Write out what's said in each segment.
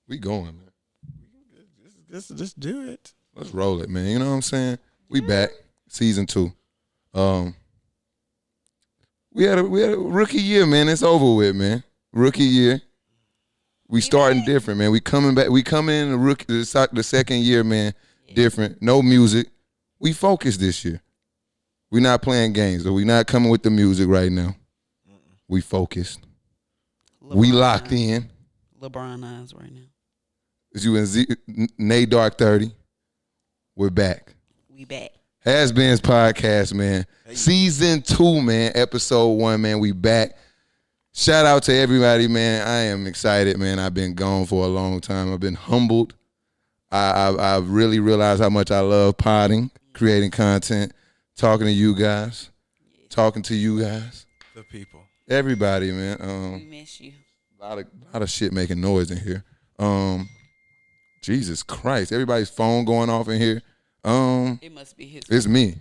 We going, man. Just do it. Let's roll it, man. You know what I'm saying? We back, season 2. We had a rookie year, man. It's over with, man. Rookie year. We starting different, man. We coming back. We coming in the second year, man. Different. No music. We focused this year. We not playing games. So we not coming with the music right now. We focused. We locked in. LeBron eyes right now. As you and Nay Dark 30. We're back. We back. HasBeens Podcast, man. Hey. Season 2, man. Episode 1, man. We back. Shout out to everybody, man. I am excited, man. I've been gone for a long time. I've been humbled. I've really realized how much I love podding, creating content, talking to you guys, talking to you guys. The people. Everybody, man. We miss you. A lot of shit making noise in here. Jesus Christ. Everybody's phone going off in here. It must be his. It's me.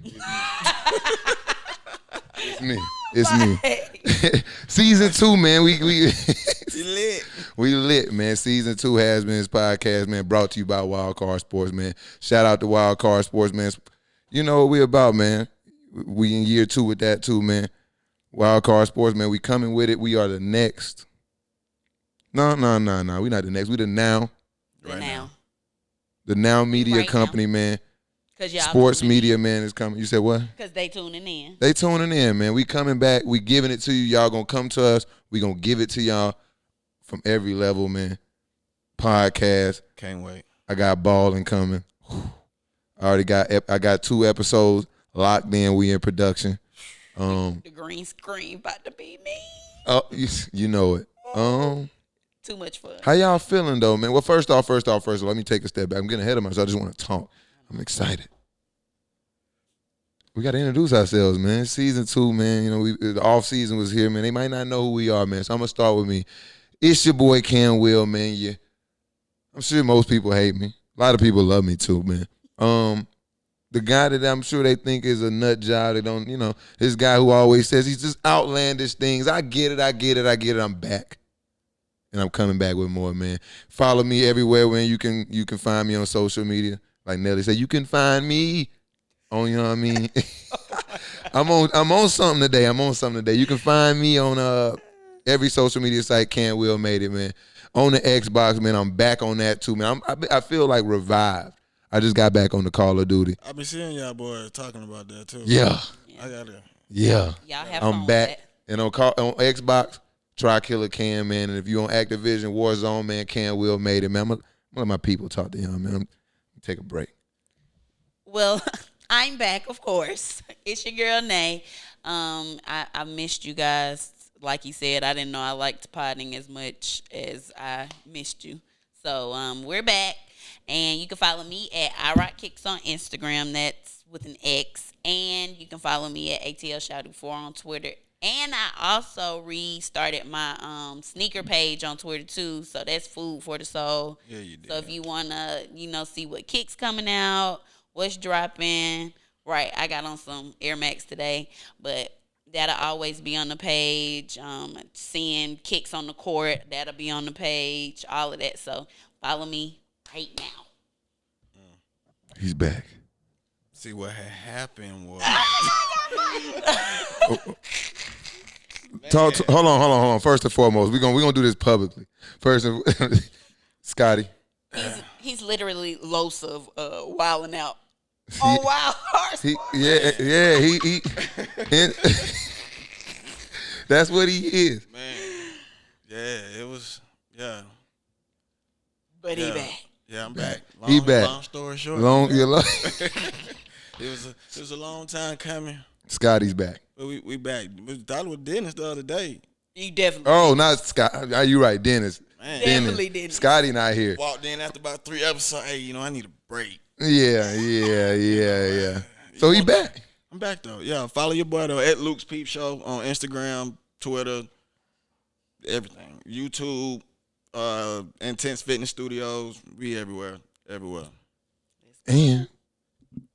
It's me. Season 2, man. We lit. We lit, man. Season 2 HasBeens Podcast, man. Brought to you by Wild Card Sports, man. Shout out to Wild Card Sports, man. You know what we about, man. We in year 2 with that too, man. Wild Card Sports, man. We coming with it. We are the next. No. We not the next. We the now. Right now. The Now Media Right Company, now. man. Y'all Sports media, man, is coming. You said what? Because they tuning in. They tuning in, man. We coming back. We giving it to you. Y'all gonna come to us. We gonna give it to y'all from every level, man. Podcast. Can't wait. I got balling coming. I got 2 episodes locked in. We in production. The green screen about to be me. Oh, you know it. Too much fun. How y'all feeling though, man? Well, first off, let me take a step back. I'm getting ahead of myself. I just want to talk. I'm excited. We got to introduce ourselves, man. Season 2, man. You know, the off season was here, man. They might not know who we are, man. So I'm gonna start with me. It's your boy Cam Will, man. I'm sure most people hate me. A lot of people love me too, man. The guy that I'm sure they think is a nut job. They don't, you know, this guy who always says he's just outlandish things. I get it. I'm back. And I'm coming back with more, man. Follow me everywhere, man. You can find me on social media. Like Nelly said, you can find me on, you know what I mean? I'm on something today. You can find me on every social media site. Can't Will made it, man. On the Xbox, man. I'm back on that too, man. I feel like revived. I just got back on the Call of Duty. I been seeing y'all boys talking about that too. Yeah. I gotta. Yeah. Y'all have fun I'm with back. that. And on Xbox, Try Killer Cam, man. And if you on Activision Warzone, man, Cam Will made it, man. I'm gonna let my people talk to y'all, man. Take a break. Well, I'm back, of course. It's your girl, Nay. I missed you guys. Like you said, I didn't know I liked podding as much as I missed you. So we're back. And you can follow me at iRockKicks on Instagram. That's with an X. And you can follow me at ATLShouty4 on Twitter. And I also restarted my sneaker page on Twitter too. So that's food for the soul. Yeah, you did. So if you want to, see what kicks coming out, what's dropping. Right, I got on some Air Max today. But that'll always be on the page. Seeing kicks on the court, that'll be on the page. All of that. So follow me right now. He's back. See what had happened was. Hold on. First and foremost, we're gonna do this publicly. First, Scotty. He's literally Los of wilding out. Oh wow, he that's what he is. Man, yeah, it was, yeah. But he back. Yeah, I'm back. He back. Long story short. It was a long time coming. Scotty's back. But we back. We thought it was Dennis the other day. You definitely. Oh, not Scott. You right, Dennis. Man. Definitely Dennis. Scotty not here. Walked in after about 3 episodes. Hey, I need a break. Yeah. So he back. I'm back though. Yeah, follow your boy though at Luke's Peep Show on Instagram, Twitter, everything. YouTube, Intense Fitness Studios. We everywhere. And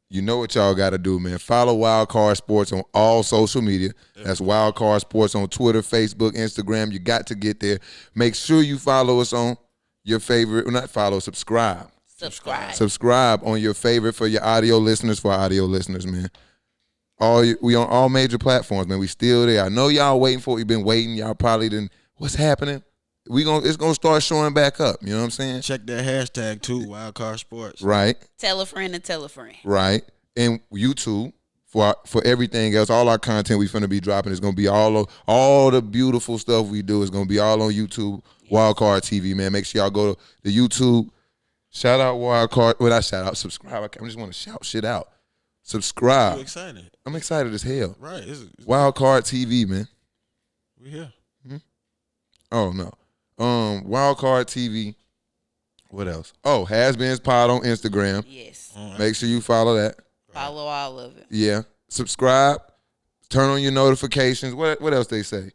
you know what y'all got to do, man. Follow Wild Card Sports on all social media. That's Wild Card Sports on Twitter, Facebook, Instagram. You got to get there. Make sure you follow us on your favorite, not follow, subscribe. Subscribe On your favorite for your audio listeners, for our audio listeners, man. We on all major platforms, man. We still there. I know y'all waiting for it. You've been waiting. Y'all probably didn't. What's happening? It's gonna start showing back up. You know what I'm saying? Check that hashtag too, Wildcard Sports. Right. Tell a friend and tell a friend. Right. And YouTube for everything else, all our content we finna be dropping is gonna be all the beautiful stuff we do is gonna be all on YouTube. Wildcard TV, man. Make sure y'all go to the YouTube. Shout out Wildcard. Well, not shout out. Subscribe. I just want to shout shit out. Subscribe. You excited? I'm excited as hell. Right. It's Wildcard TV, man. We here. Oh no. Wildcard TV. What else? Oh, HasBeens Pod on Instagram. Yes. Right. Make sure you follow that. Follow all of it. Yeah. Subscribe. Turn on your notifications. What else they say?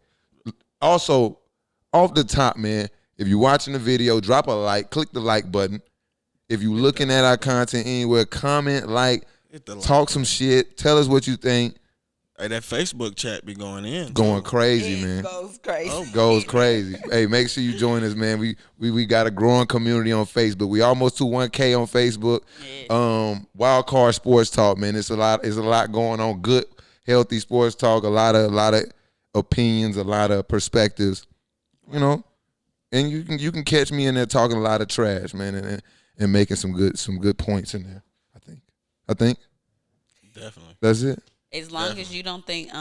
Also, off the top, man, if you're watching the video, drop a like. Click the like button. If you're looking at our content anywhere, comment, talk some shit. Tell us what you think. Hey, that Facebook chat be going in. Going crazy, man. Goes crazy. Goes crazy. Hey, make sure you join us, man. We got a growing community on Facebook. We almost to 1K on Facebook. Yeah. Wild Card Sports Talk, man. It's a lot going on. Good, healthy sports talk. A lot of opinions, a lot of perspectives. You know, and you can catch me in there talking a lot of trash, man, and making some good points in there. I think. Definitely. That's it. As long as you don't think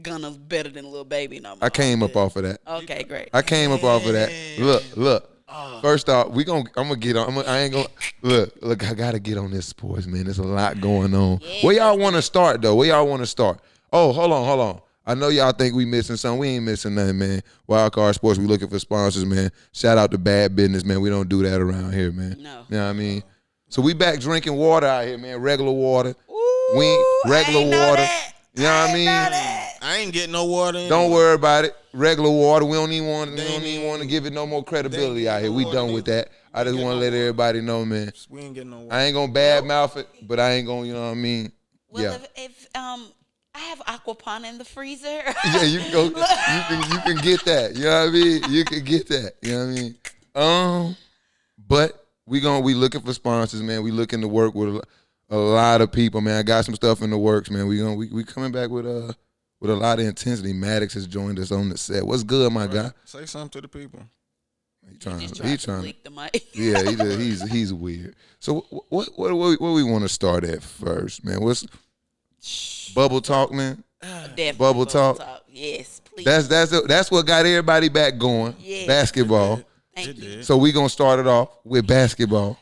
Gunna's better than Lil Baby no more. I came up off of that. Okay, great. I came up off of that. Look. First off, I'm gonna get on. I ain't gonna look. I gotta get on this sports, man. There's a lot going on. Yeah. Where y'all want to start though? Where y'all want to start? Oh, hold on. I know y'all think we missing something. We ain't missing nothing, man. Wildcard Sports, we looking for sponsors, man. Shout out to Bad Business, man. We don't do that around here, man. No. You know what I mean? So we back drinking water out here, man. Regular water. Ooh, Regular water. You know what I mean? I ain't getting no water in. Don't worry about it. Regular water. We don't even want to give it no more credibility out here. We done with that. I just want to let everybody know, man. We ain't getting no water. I ain't gonna badmouth it, but I ain't gonna, you know what I mean? Well, Yeah. if I have Aquapon in the freezer. Yeah, you can go. You can get that. You know what I mean? You can get that. You know what I mean? But we looking for sponsors, man. We looking to work with a lot of people, man. I got some stuff in the works, man. We coming back with a lot of intensity. Maddox has joined us on the set. What's good, my guy? Say something to the people. He trying to lick the mic. Yeah, he's weird. So what we want to start at first, man? What's bubble talk, man? Definitely Bubble talk. Yes, please. That's what got everybody back going. Yes. Basketball. Thank you. So we gonna start it off with basketball.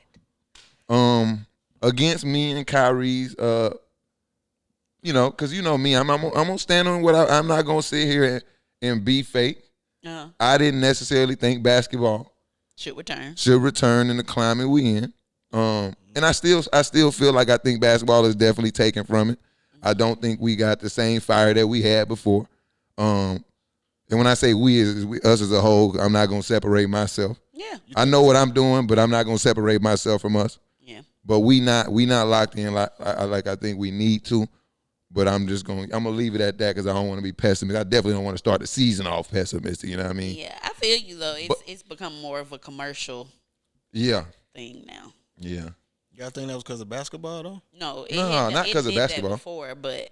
Against me and Kyrie's, you know, cause you know me, I'm gonna stand on what I'm not gonna sit here and be fake. Uh-huh. I didn't necessarily think basketball Should return in the climate we in. And I still feel like I think basketball is definitely taken from it. I don't think we got the same fire that we had before. And when I say we, us as a whole, I'm not gonna separate myself. Yeah. I know what I'm doing, but I'm not gonna separate myself from us. Yeah. But we not locked in like I think we need to. But I'm gonna leave it at that because I don't want to be pessimistic. I definitely don't want to start the season off pessimistic. You know what I mean? Yeah, I feel you though. It's become more of a commercial thing now. Yeah. Y'all think that was because of basketball though? No, not because of basketball. That before, but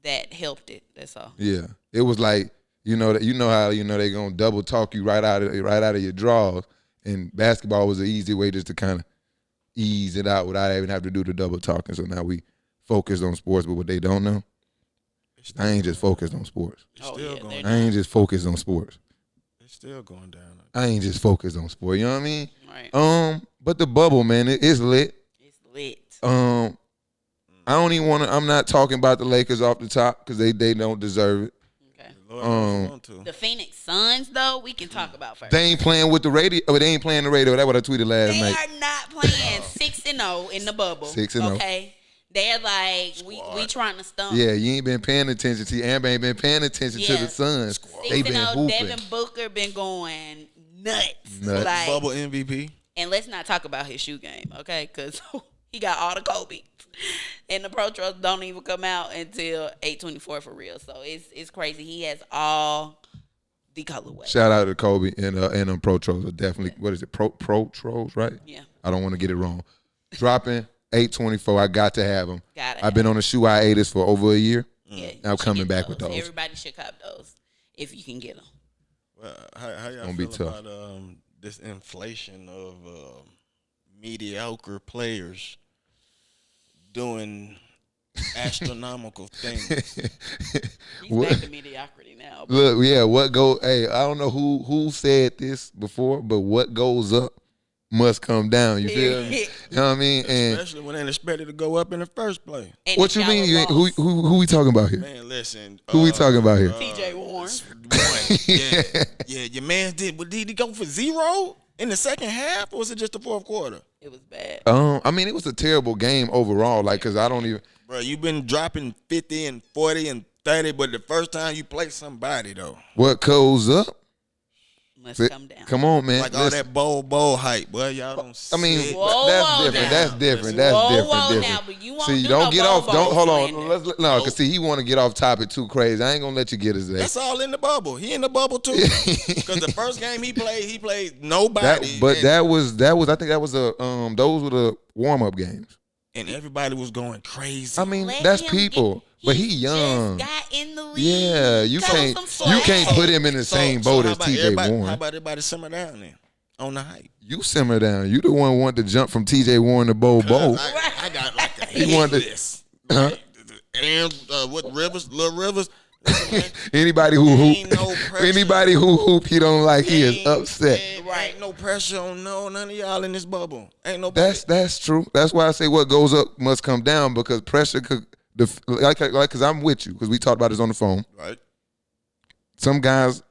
that helped it. That's all. Yeah. It was like how they gonna double talk you right out of your drawers, and basketball was an easy way just to kind of ease it out without even having to do the double talking. So now we focused on sports, but what they don't know, I ain't just focused on sports. I ain't just focused on sports. It's still going down. I ain't just focused on sports. You know what I mean? Right. But the bubble, man, it's lit. It's lit. I don't even want to. I'm not talking about the Lakers off the top because they don't deserve it. Okay. The Phoenix Suns, though, we can talk about first. They ain't playing with the radio. They ain't playing the radio. That's what I tweeted last night. They are not playing 6-0 in the bubble. 6-0. Okay. They're like, we trying to stump. Yeah, you ain't been paying attention to. Amber ain't been paying attention to the Suns. They been hooping. Devin Booker been going nuts. Like, bubble MVP. And let's not talk about his shoe game, okay? Because he got all the Kobe. And the Pro Trust don't even come out until 8/24 for real. So it's crazy. He has all the colorway. Shout out to Kobe and Pro Trolls are definitely, what is it, Pro Trolls, right? Yeah. I don't want to get it wrong. Dropping 824, I got to have them. Gotta I've been on a shoe hiatus for over a year. Yeah, I'm coming back with those. Everybody should cop those if you can get them. Well, how y'all Gonna be feel tough. about this inflation of mediocre players doing astronomical things? He's What? back to mediocrity now. But Look, yeah, what go? Hey, I don't know who said this before, but what goes up must come down. You feel me? You know what I mean? And Especially when they expected to go up in the first place. and what if you y'all mean? You ain't, lost, who we talking about here? Man, listen. Who we talking about here? TJ Warren. Yeah. Your man did he go for 0 in the second half, or was it just the fourth quarter? It was bad. I mean, it was a terrible game overall. Like, cause I don't even. Bro, you've been dropping 50 and 40 and 30, but the first time you play somebody though, What goes up? Must come down. Come on, man. like all that bowl hype, boy, y'all don't. I mean, see it. Whoa, that's whoa different. now. That's different. That's Whoa, different. whoa, different. now, but you won't See, do don't no get off. bobo Don't hold on. slander. No, cause see, he want to get off topic too crazy. I ain't gonna let you get his That's all in the bubble. He in the bubble too. Because the first game he played nobody. That was. I think that was those were the warm up games. and everybody was going crazy. I mean, Let that's him people, but he young. Just got in the league. Yeah, you Show can't. some You swag. can't put him in the same boat how as about T.J. everybody- Warren. How about everybody simmer down then on the hype? You simmer down. You the one who wanted to jump from T.J. Warren to Bo. I got like a He hate wanted to- list. Huh? And what Rivers, Little Rivers. Listen, man, Anybody who ain't hoop, no pressure. anybody who hoop, he don't like. He is Ain't- upset. Ain't no pressure on none of y'all in this bubble. Ain't no. That's true. That's why I say what goes up must come down, because pressure could, because I'm with you, because we talked about this on the phone. right. Some guys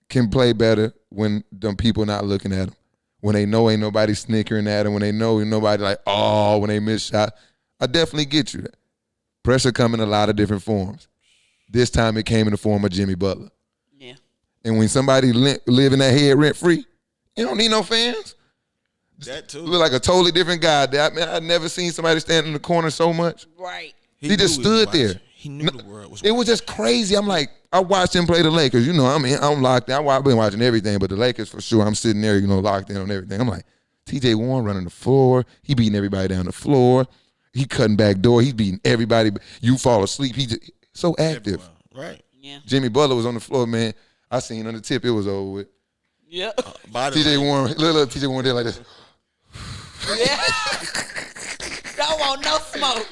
can play better when them people not looking at them, when they know ain't nobody snickering at them, when they know ain't nobody like, oh, when they miss shot. I definitely get you that. Pressure come in a lot of different forms. This time it came in the form of Jimmy Butler. Yeah. And when somebody live in that head rent free, you don't need no fans. That too. You look like a totally different guy. I've never seen somebody stand in the corner so much. Right. He just knew stood was there. watching. He knew the world was. It was just crazy. I'm like, I watched him play the Lakers. You know, I'm locked in. I've been watching everything, but the Lakers for sure. I'm sitting there, locked in on everything. I'm like, TJ Warren running the floor. He beating everybody down the floor. He cutting back door. He's beating everybody. You fall asleep. He just so active. Right. Yeah. Jimmy Butler was on the floor, man. I seen on the tip it was over with. Yeah. TJ Warren, little TJ Warren did like this. Yeah. Don't want no smoke.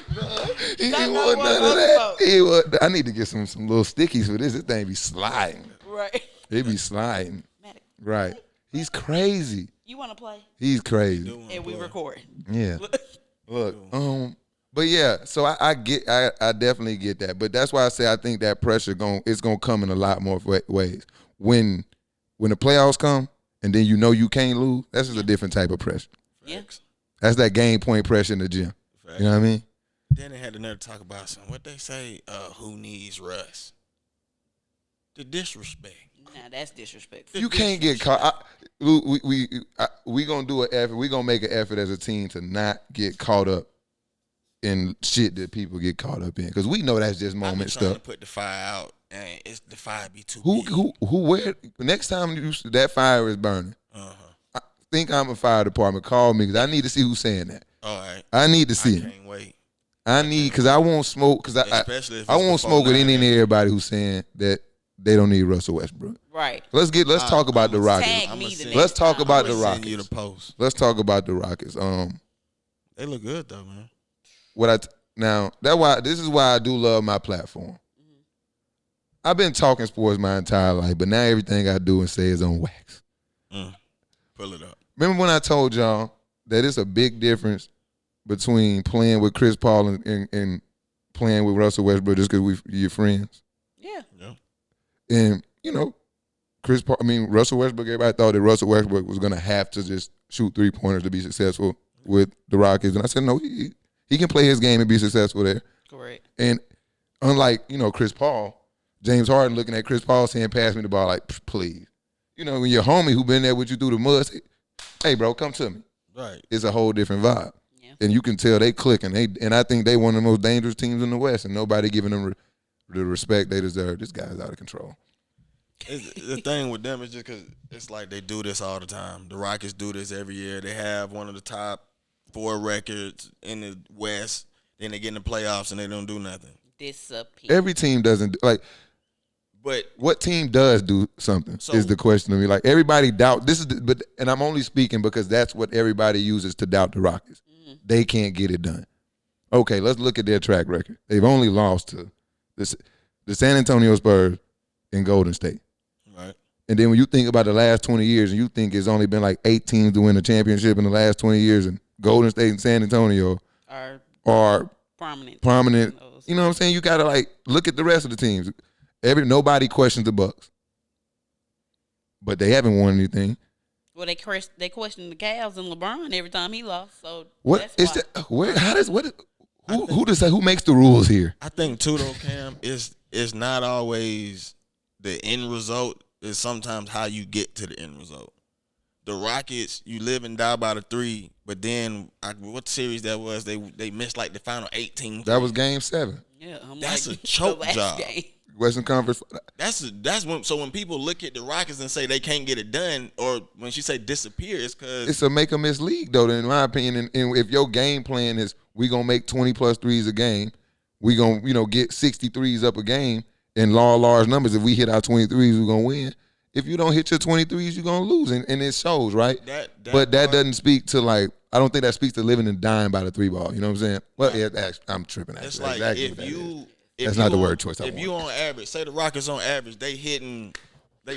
He Don't didn't know want what none of goes that. smoke. He was, I need to get some little stickies for this. This thing be sliding. Right. It be sliding. Matt, Right. He's crazy. you want to play? He's crazy. And we recording. Yeah. Look, but yeah, so I definitely get that. But that's why I say I think that pressure it's gonna come in a lot more ways. When the playoffs come and then you can't lose, that's just a different type of pressure. Yeah. That's that game point pressure in the gym. You know what I mean? Then they had another talk about something. What they say? Who needs Russ? The disrespect. Nah, that's disrespectful. You can't get caught. We gonna do an effort. We gonna make an effort as a team to not get caught up in shit that people get caught up in, because we know that's just I've been moment trying to stuff. put the fire out, and the fire be too Who big. where? Next time that fire is burning, Uh-huh. I think I'm a fire department. Call me, because I need to see who's saying that. All right. I need to I see it. can't wait. I need, because I won't smoke. Because Especially if I it's won't before smoke with 9 any and a.m. everybody who's saying that they don't need Russell Westbrook. Right. Let's talk about the I'ma Rockets. Tag I'ma me the send- next Let's talk time. about I'ma the send you Rockets. the post. Let's talk about the Rockets. They look good though, man. This is why I do love my platform. I've been talking sports my entire life, but now everything I do and say is on wax. Pull it up. Remember when I told y'all that it's a big difference between playing with Chris Paul and playing with Russell Westbrook just because you're friends? Yeah. And, Russell Westbrook, everybody thought that Russell Westbrook was going to have to just shoot three-pointers to be successful with the Rockets. And I said, no, he can play his game and be successful there. Correct. And unlike, Chris Paul, James Harden looking at Chris Paul saying, pass me the ball, like, please. When your homie who been there with you through the mud say, hey, bro, come to me. Right. It's a whole different vibe. Yeah. And you can tell they clicking. And I think they one of the most dangerous teams in the West, and nobody giving them the respect they deserve. This guy's out of control. The thing with them is just because it's like they do this all the time. The Rockets do this every year. They have one of the top 4 records in the West. Then they get in the playoffs and they don't do nothing. Disappear. Every team doesn't like. But What team does do something is the question to me. Like everybody doubt this is, and I'm only speaking because that's what everybody uses to doubt the Rockets. They can't get it done. Okay, let's look at their track record. They've only lost to the San Antonio Spurs and Golden State. right. And then when you think about the last 20 years, and you think it's only been like 8 teams to win a championship in the last 20 years, and Golden State and San Antonio are prominent. You know what I'm saying? You gotta like look at the rest of the teams. Nobody questions the Bucks, but they haven't won anything. Well, they question the Cavs and LeBron every time he lost. So What that's is why. that? Who decide? Who makes the rules here? I think too though, Cam, is not always the end result. Is sometimes how you get to the end result. The Rockets, you live and die by the 3, but then what series that was? They missed like the final 18. That was Game 7. Yeah, That's like, a choke the last job. game. Western Conference. That's when people look at the Rockets and say they can't get it done, or when she say disappear, it's because It's a make or miss league, though, in my opinion. And if your game plan is we gonna make 20 plus threes a game, we gonna get 63s up a game in large numbers. If we hit our 23s, we're gonna win. If you don't hit your 23s, you're gonna lose, and it shows, right? But that doesn't speak to like. I don't think that speaks to living and dying by the 3 ball. You know what I'm saying? Well, yeah, I'm tripping. Actually. it's like exactly if what that you. is. If That's you not the on- word choice I If want. you on average, say the Rockets on average, they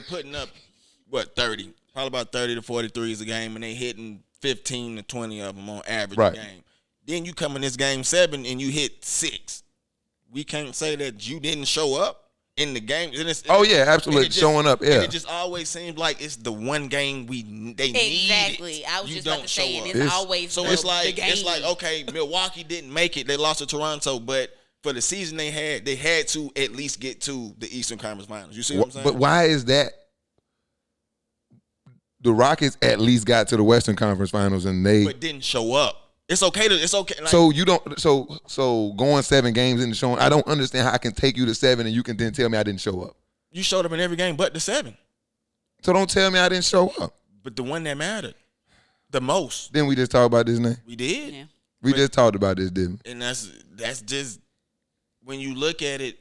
putting up 30, probably about 30 to 43s a game, and they hitting 15 to 20 of them on average Right. a game. Then you come in this game 7 and you hit 6. We can't say that you didn't show up in the game. Oh yeah, absolutely. and it just- Showing up, yeah. And it just always seems like it's the one game they Exactly. need. I was You just about don't to say, show and up. it's always So the, it's like the game. okay, Milwaukee didn't make it. They lost to Toronto, but for the season they had to at least get to the Eastern Conference Finals. You see what I'm saying? But why is that? The Rockets at least got to the Western Conference Finals, and they. But didn't show up. It's okay. Like, So you don't. So going 7 games into showing, I don't understand how I can take you to 7 and you can then tell me I didn't show up. you showed up in every game but the 7. So don't tell me I didn't show up. But the one that mattered the most, Then we just talked about this name. we did. Yeah. We just talked about this, didn't we? And that's just when you look at it.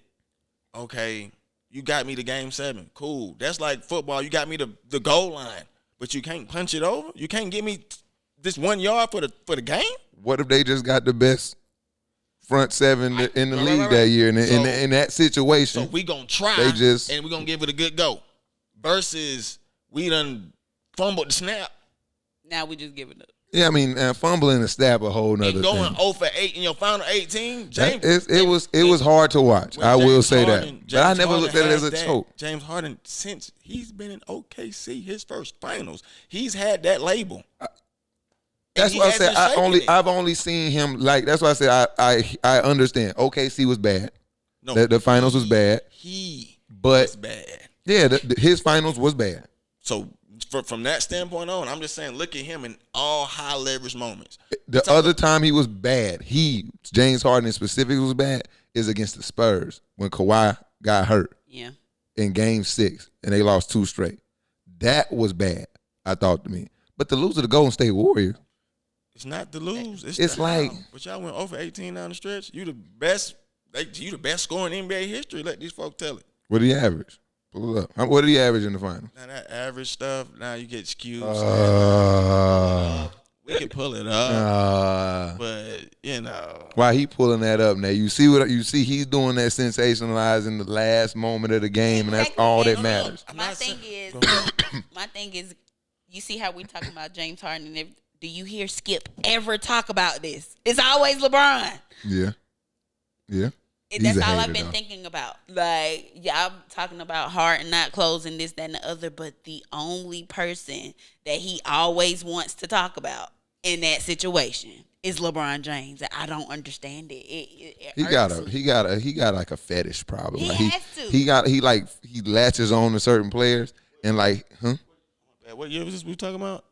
Okay, you got me to game 7. Cool. That's like football. You got me to the goal line, but you can't punch it over. You can't give me this 1 yard for the game. What if they just got the best front 7 in the league right. that year? And So- in that situation, So we gonna try and we gonna give it a good go. Versus we done fumbled the snap Now we just give it up. yeah, I mean, fumbling and snap a whole nother and going thing. 0 for 8 in your final 18. That- James, it was hard to watch. when I will James say Harden- that. But I James never Harden looked at it as has a that. choke. James Harden, since he's been in OKC, his first finals, he's had that label. That's he why I said hasn't shaken it. I've only seen him like. That's why I said I understand. OKC was bad. No, The finals was bad. He But was bad. yeah, his finals was bad. So from that standpoint on, I'm just saying, look at him in all high leverage moments. The other time he was bad, James Harden in specific was bad, is against the Spurs when Kawhi got hurt Yeah. in Game 6 and they lost 2 straight. That was bad, I thought to me. But the loser to Golden State Warriors. It's not the lose. It's It's the like- how. But y'all went over 18 down the stretch. You the best. You the best scorer in NBA history. Let these folks tell it. What did he average? Pull it up. What did he average in the final? Now that average stuff. Now you get skewed. We can pull it up, but you know. Why he pulling that up now? You see he's doing that sensationalizing the last moment of the game, and that's all that matters. My thing is, you see how we talking about James Harden and everything. Do you hear Skip ever talk about this? It's always LeBron. Yeah. And He's that's a all hater, I've been though. thinking about. Like, yeah, I'm talking about Harden not closing this, that, and the other, but the only person that he always wants to talk about in that situation is LeBron James. I don't understand it. He got like a fetish problem. He Like has to. he latches on to certain players and like, huh? What year was this we talking about?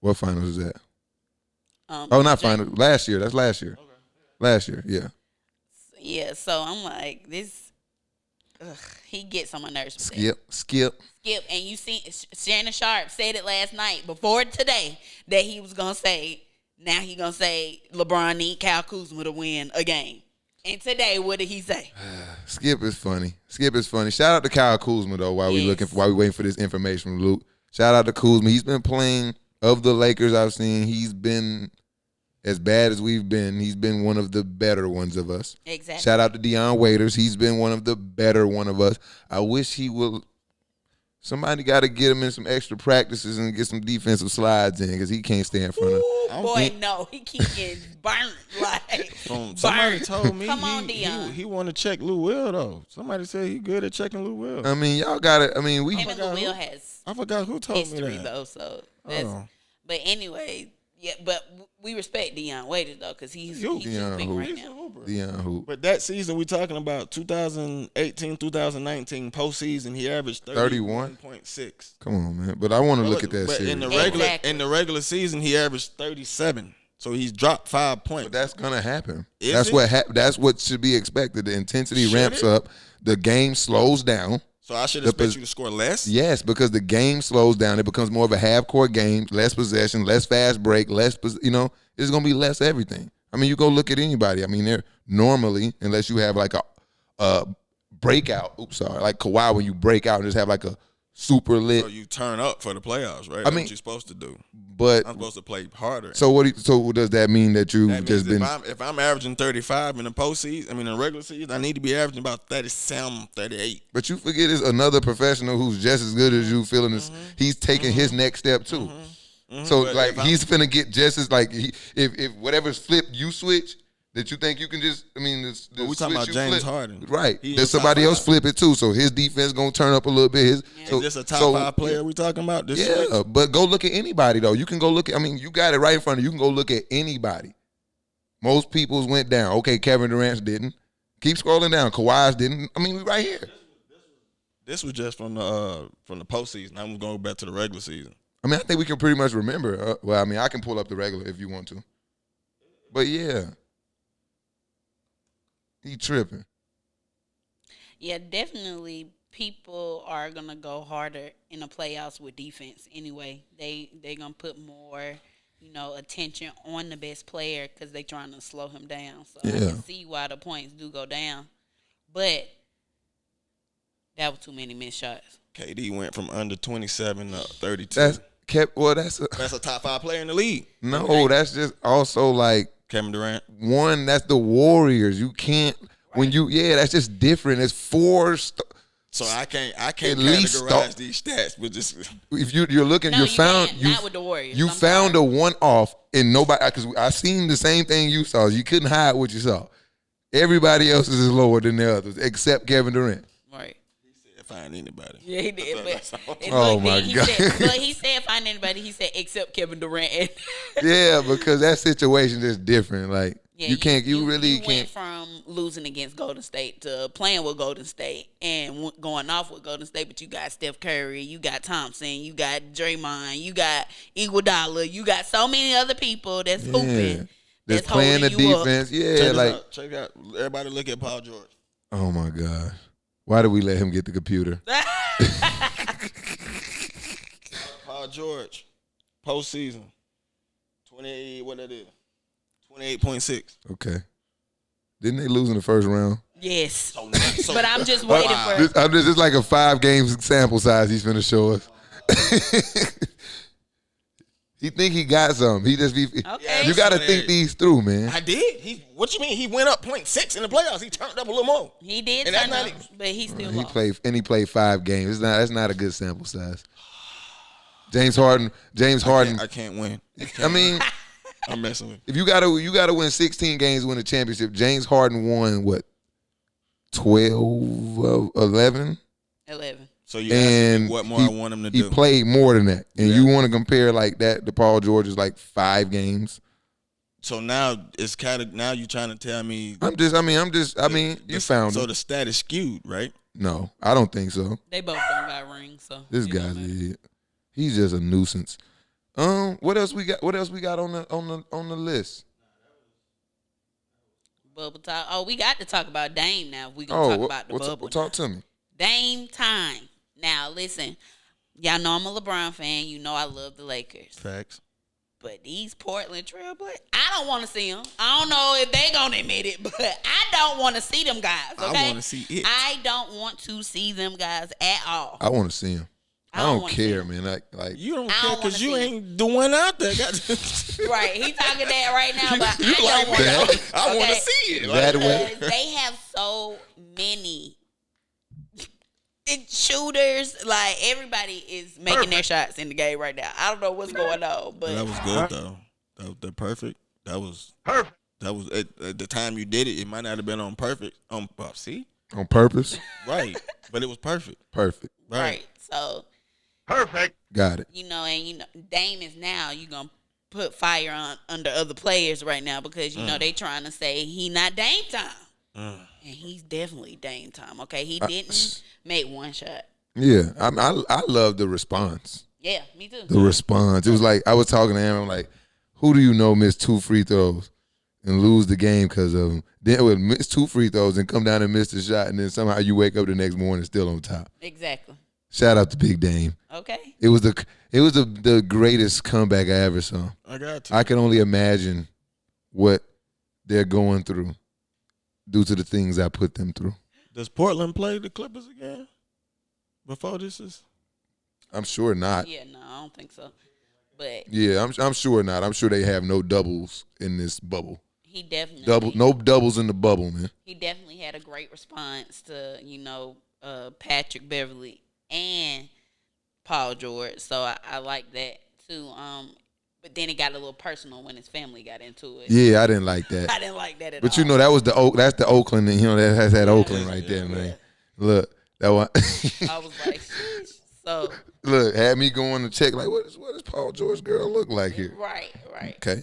What finals is that? Oh, not finals. Last year. That's last year. Okay. Last year, yeah. Yeah, so I'm like, this. he gets on my nerves. Skip. And you see, Shannon Sharp said it last night before today that he was gonna say. Now he gonna say LeBron need Kyle Kuzma to win a game. And today, what did he say? Skip is funny. Shout out to Kyle Kuzma though. While we waiting for this information from Luke. Shout out to Kuzma. He's been playing of the Lakers I've seen. He's been as bad as we've been. He's been one of the better ones of us. Exactly. Shout out to Deion Waiters. He's been one of the better one of us. I wish he would. Somebody got to get him in some extra practices and get some defensive slides in because he can't stay in front of. Boy, no, he keep getting burnt like. Somebody told me Come on, Deion. he want to check Lou Will though. Somebody said he good at checking Lou Will. I mean, y'all got it. I mean, Him and Lou Will has I forgot who told history me that. though. So, but anyway, yeah. But we respect Deion Waiters though because he's hooping right now. Deion hoop. But that season we talking about 2018, 2019 postseason, he averaged 31.6. Come on, man. But I want to look at that but series. In the regular season, he averaged 37. So he's dropped 5 points. But that's gonna happen. Is That's what should be expected. The intensity ramps up. The game slows down. So I should expect you to score less? Yes, because the game slows down. It becomes more of a half-court game, less possession, less fast break, it's going to be less everything. I mean, you go look at anybody. I mean, they're normally, unless you have like a breakout, like Kawhi when you break out and just have like a super lit. So you turn up for the playoffs, right? I mean, what you're supposed to do. But I'm supposed to play harder. So so does that mean that you've just been? If I'm averaging 35 in the postseason, in the regular season, I need to be averaging about 37, 38. But you forget it's another professional who's just as good as you feeling this. He's taking his next step too. So but like he's finna get just as like if whatever's flipped you switch. That you think you can just, we talking about James Harden. Right. There's somebody else flip it too. So his defense going to turn up a little bit. Is this a top 5 player we talking about? This switch? But go look at anybody though. You can go look at, you got it right in front of you. You can go look at anybody. Most people's went down. Okay, Kevin Durant's didn't. Keep scrolling down. Kawhi's didn't. We right here. This was just from the postseason. I'm going to go back to the regular season. I think we can pretty much remember. I can pull up the regular if you want to. But yeah. He tripping. Yeah, definitely. People are gonna go harder in the playoffs with defense. Anyway, they gonna put more, attention on the best player because they trying to slow him down. So I can see why the points do go down, but that was too many missed shots. KD went from under 27 to 32. That's a top 5 player in the league. No, that's just also like. Kevin Durant. One, that's the Warriors. You can't that's just different. It's 4. So I can't categorize these stats with just. If you're looking, not with the Warriors. You found a one-off and nobody because I seen the same thing you saw. You couldn't hide what you saw. Everybody else is lower than the others except Kevin Durant. Right. Find anybody. Yeah, he did. My God. He said find anybody. He said except Kevin Durant. Yeah, because that situation is different. Like you really can't. Went from losing against Golden State to playing with Golden State and going off with Golden State. But you got Steph Curry, you got Thompson, you got Draymond, you got Iguodala, you got so many other people that's hooping. That's playing the defense. Yeah, check out. Everybody look at Paul George. Oh my God. Why did we let him get the computer? Paul George, postseason, 28. What that is? 28.6. Okay. Didn't they lose in the first round? Yes. But I'm just waiting for. It's like a 5-game sample size he's finna show us. He think he got something. He just be. Okay. You got to think these through, man. I did. What you mean? He went up 0.6 in the playoffs. He turned up a little more. He did turn up, but he still lost. He played 5 games. That's not a good sample size. James Harden. I can't win. I'm messing with. If you gotta win 16 games to win a championship. James Harden won what? 12, 11. 11. So you ask me what more I want him to do. He played more than that. And you want to compare like that to Paul George's like 5 games. So now it's now you're trying to tell me you found so it. The stat is skewed, right? No, I don't think so. They both don't got rings, so this guy's an idiot. He's just a nuisance. What else we got? What else we got on the list? Bubble talk. Oh, we got to talk about Dame now. We gonna talk about the bubble. Talk to me. Dame time. Now, listen. Y'all know I'm a LeBron fan. You know I love the Lakers. Facts. But these Portland Trailblazers, I don't want to see them. I don't know if they going to admit it, but I don't want to see them guys, okay? I want to see it. I don't want to see them guys at all. I want to see him. I don't care, man. Like you don't care because you ain't the one out there. Right. He talking that right now, but you I don't want to. I want to see it. That way. They have so many shooters. Like, everybody is making their shots in the game right now. I don't know what's going on, but that was good though. That was perfect. That was perfect. That was at the time you did it. It might not have been on perfect. On purpose. Right, but it was perfect. Perfect. Right. So perfect. Got it. And Dame is now you gonna put fire on under other players right now because you know they trying to say he not Dame time. And he's definitely Dame time. Okay, he didn't make one shot. Yeah, I love the response. Yeah, me too. The response. It was like I was talking to him. I'm like, who do you know missed 2 free throws and lose the game because of them? Then would miss 2 free throws and come down and miss the shot, and then somehow you wake up the next morning still on top. Exactly. Shout out to Big Dame. Okay. It was the greatest comeback I ever saw. I got you. I can only imagine what they're going through due to the things I put them through. Does Portland play the Clippers again before this is? I'm sure not. Yeah, no, I don't think so. But yeah, I'm sure not. I'm sure they have no doubles in this bubble. He definitely no doubles in the bubble, man. He definitely had a great response to Patrick Beverly and Paul George. So I like that too. But then it got a little personal when his family got into it. Yeah, I didn't like that. I didn't like that at all. But that's the Oakland, and that has that Oakland right there, man. Yeah. Look, that one. I was like, sheesh. So look, had me going to check like what does Paul George girl look like here? Right. Okay.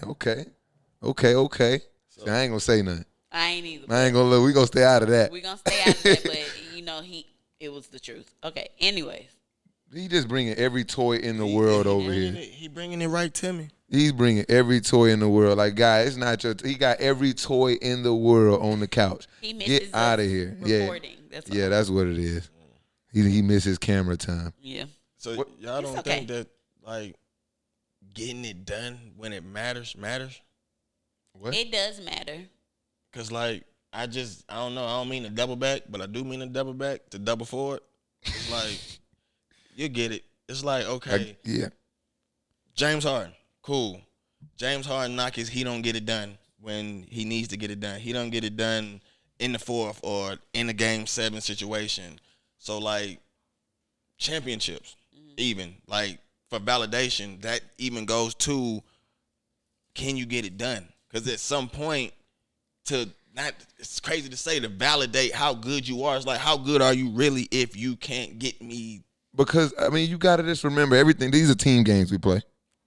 So I ain't gonna say nothing. I ain't either. I ain't gonna look. We gonna stay out of that. We gonna stay out of that, but it was the truth. Okay. Anyways. He just bringing every toy in the world over here. He bringing it right to me. He's bringing every toy in the world. Like, guys, it's not your. He got every toy in the world on the couch. He misses Get out of here. Recording. Yeah, that's what it is. He misses camera time. Yeah. So y'all don't think that like getting it done when it matters? What? It does matter. Cause like I don't know. I don't mean to double back, but I do mean to double back to double forward. It's like you get it. It's like okay. Yeah. James Harden, cool. James Harden he don't get it done when he needs to get it done. He don't get it done in the fourth or in a game 7 situation. So like championships, even like for validation, that even goes to can you get it done? Because at some point it's crazy to say to validate how good you are. It's like how good are you really if you can't get me? Because I mean, you gotta just remember everything. These are team games we play.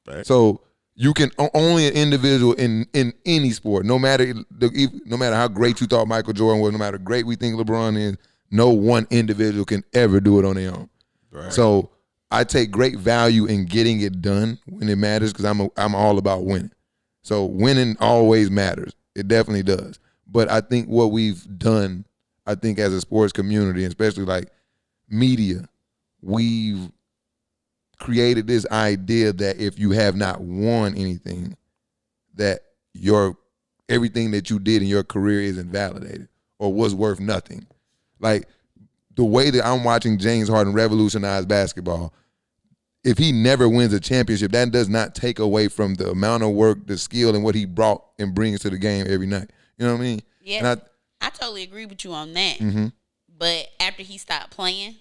Right. So you can only an individual in any sport, no matter how great you thought Michael Jordan was, no matter how great we think LeBron is, no one individual can ever do it on their own. Right. So I take great value in getting it done when it matters because I'm all about winning. So winning always matters. It definitely does. But I think what we've done, I think as a sports community, and especially like media, we've created this idea that if you have not won anything, that everything that you did in your career is invalidated or was worth nothing. Like the way that I'm watching James Harden revolutionize basketball, if he never wins a championship, that does not take away from the amount of work, the skill, and what he brought and brings to the game every night. You know what I mean? Yeah, I totally agree with you on that. Mm-hmm. But after he stopped playing,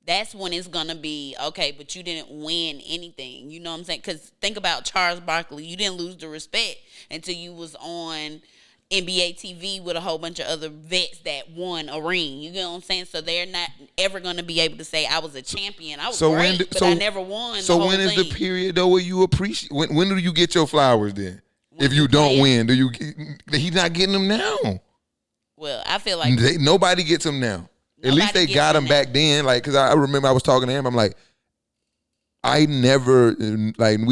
that's when it's going to be, okay, but you didn't win anything. You know what I'm saying? Because think about Charles Barkley. You didn't lose the respect until you was on NBA TV with a whole bunch of other vets that won a ring. You know what I'm saying? So they're not ever going to be able to say, I was a champion. I was great, but I never won So when is the period, though, where you appreciate? When do you get your flowers then? If you don't win, he's not getting them now. Well, I feel like nobody gets them now. At least they got him back then. Like, because I remember I was talking to him. I'm like, we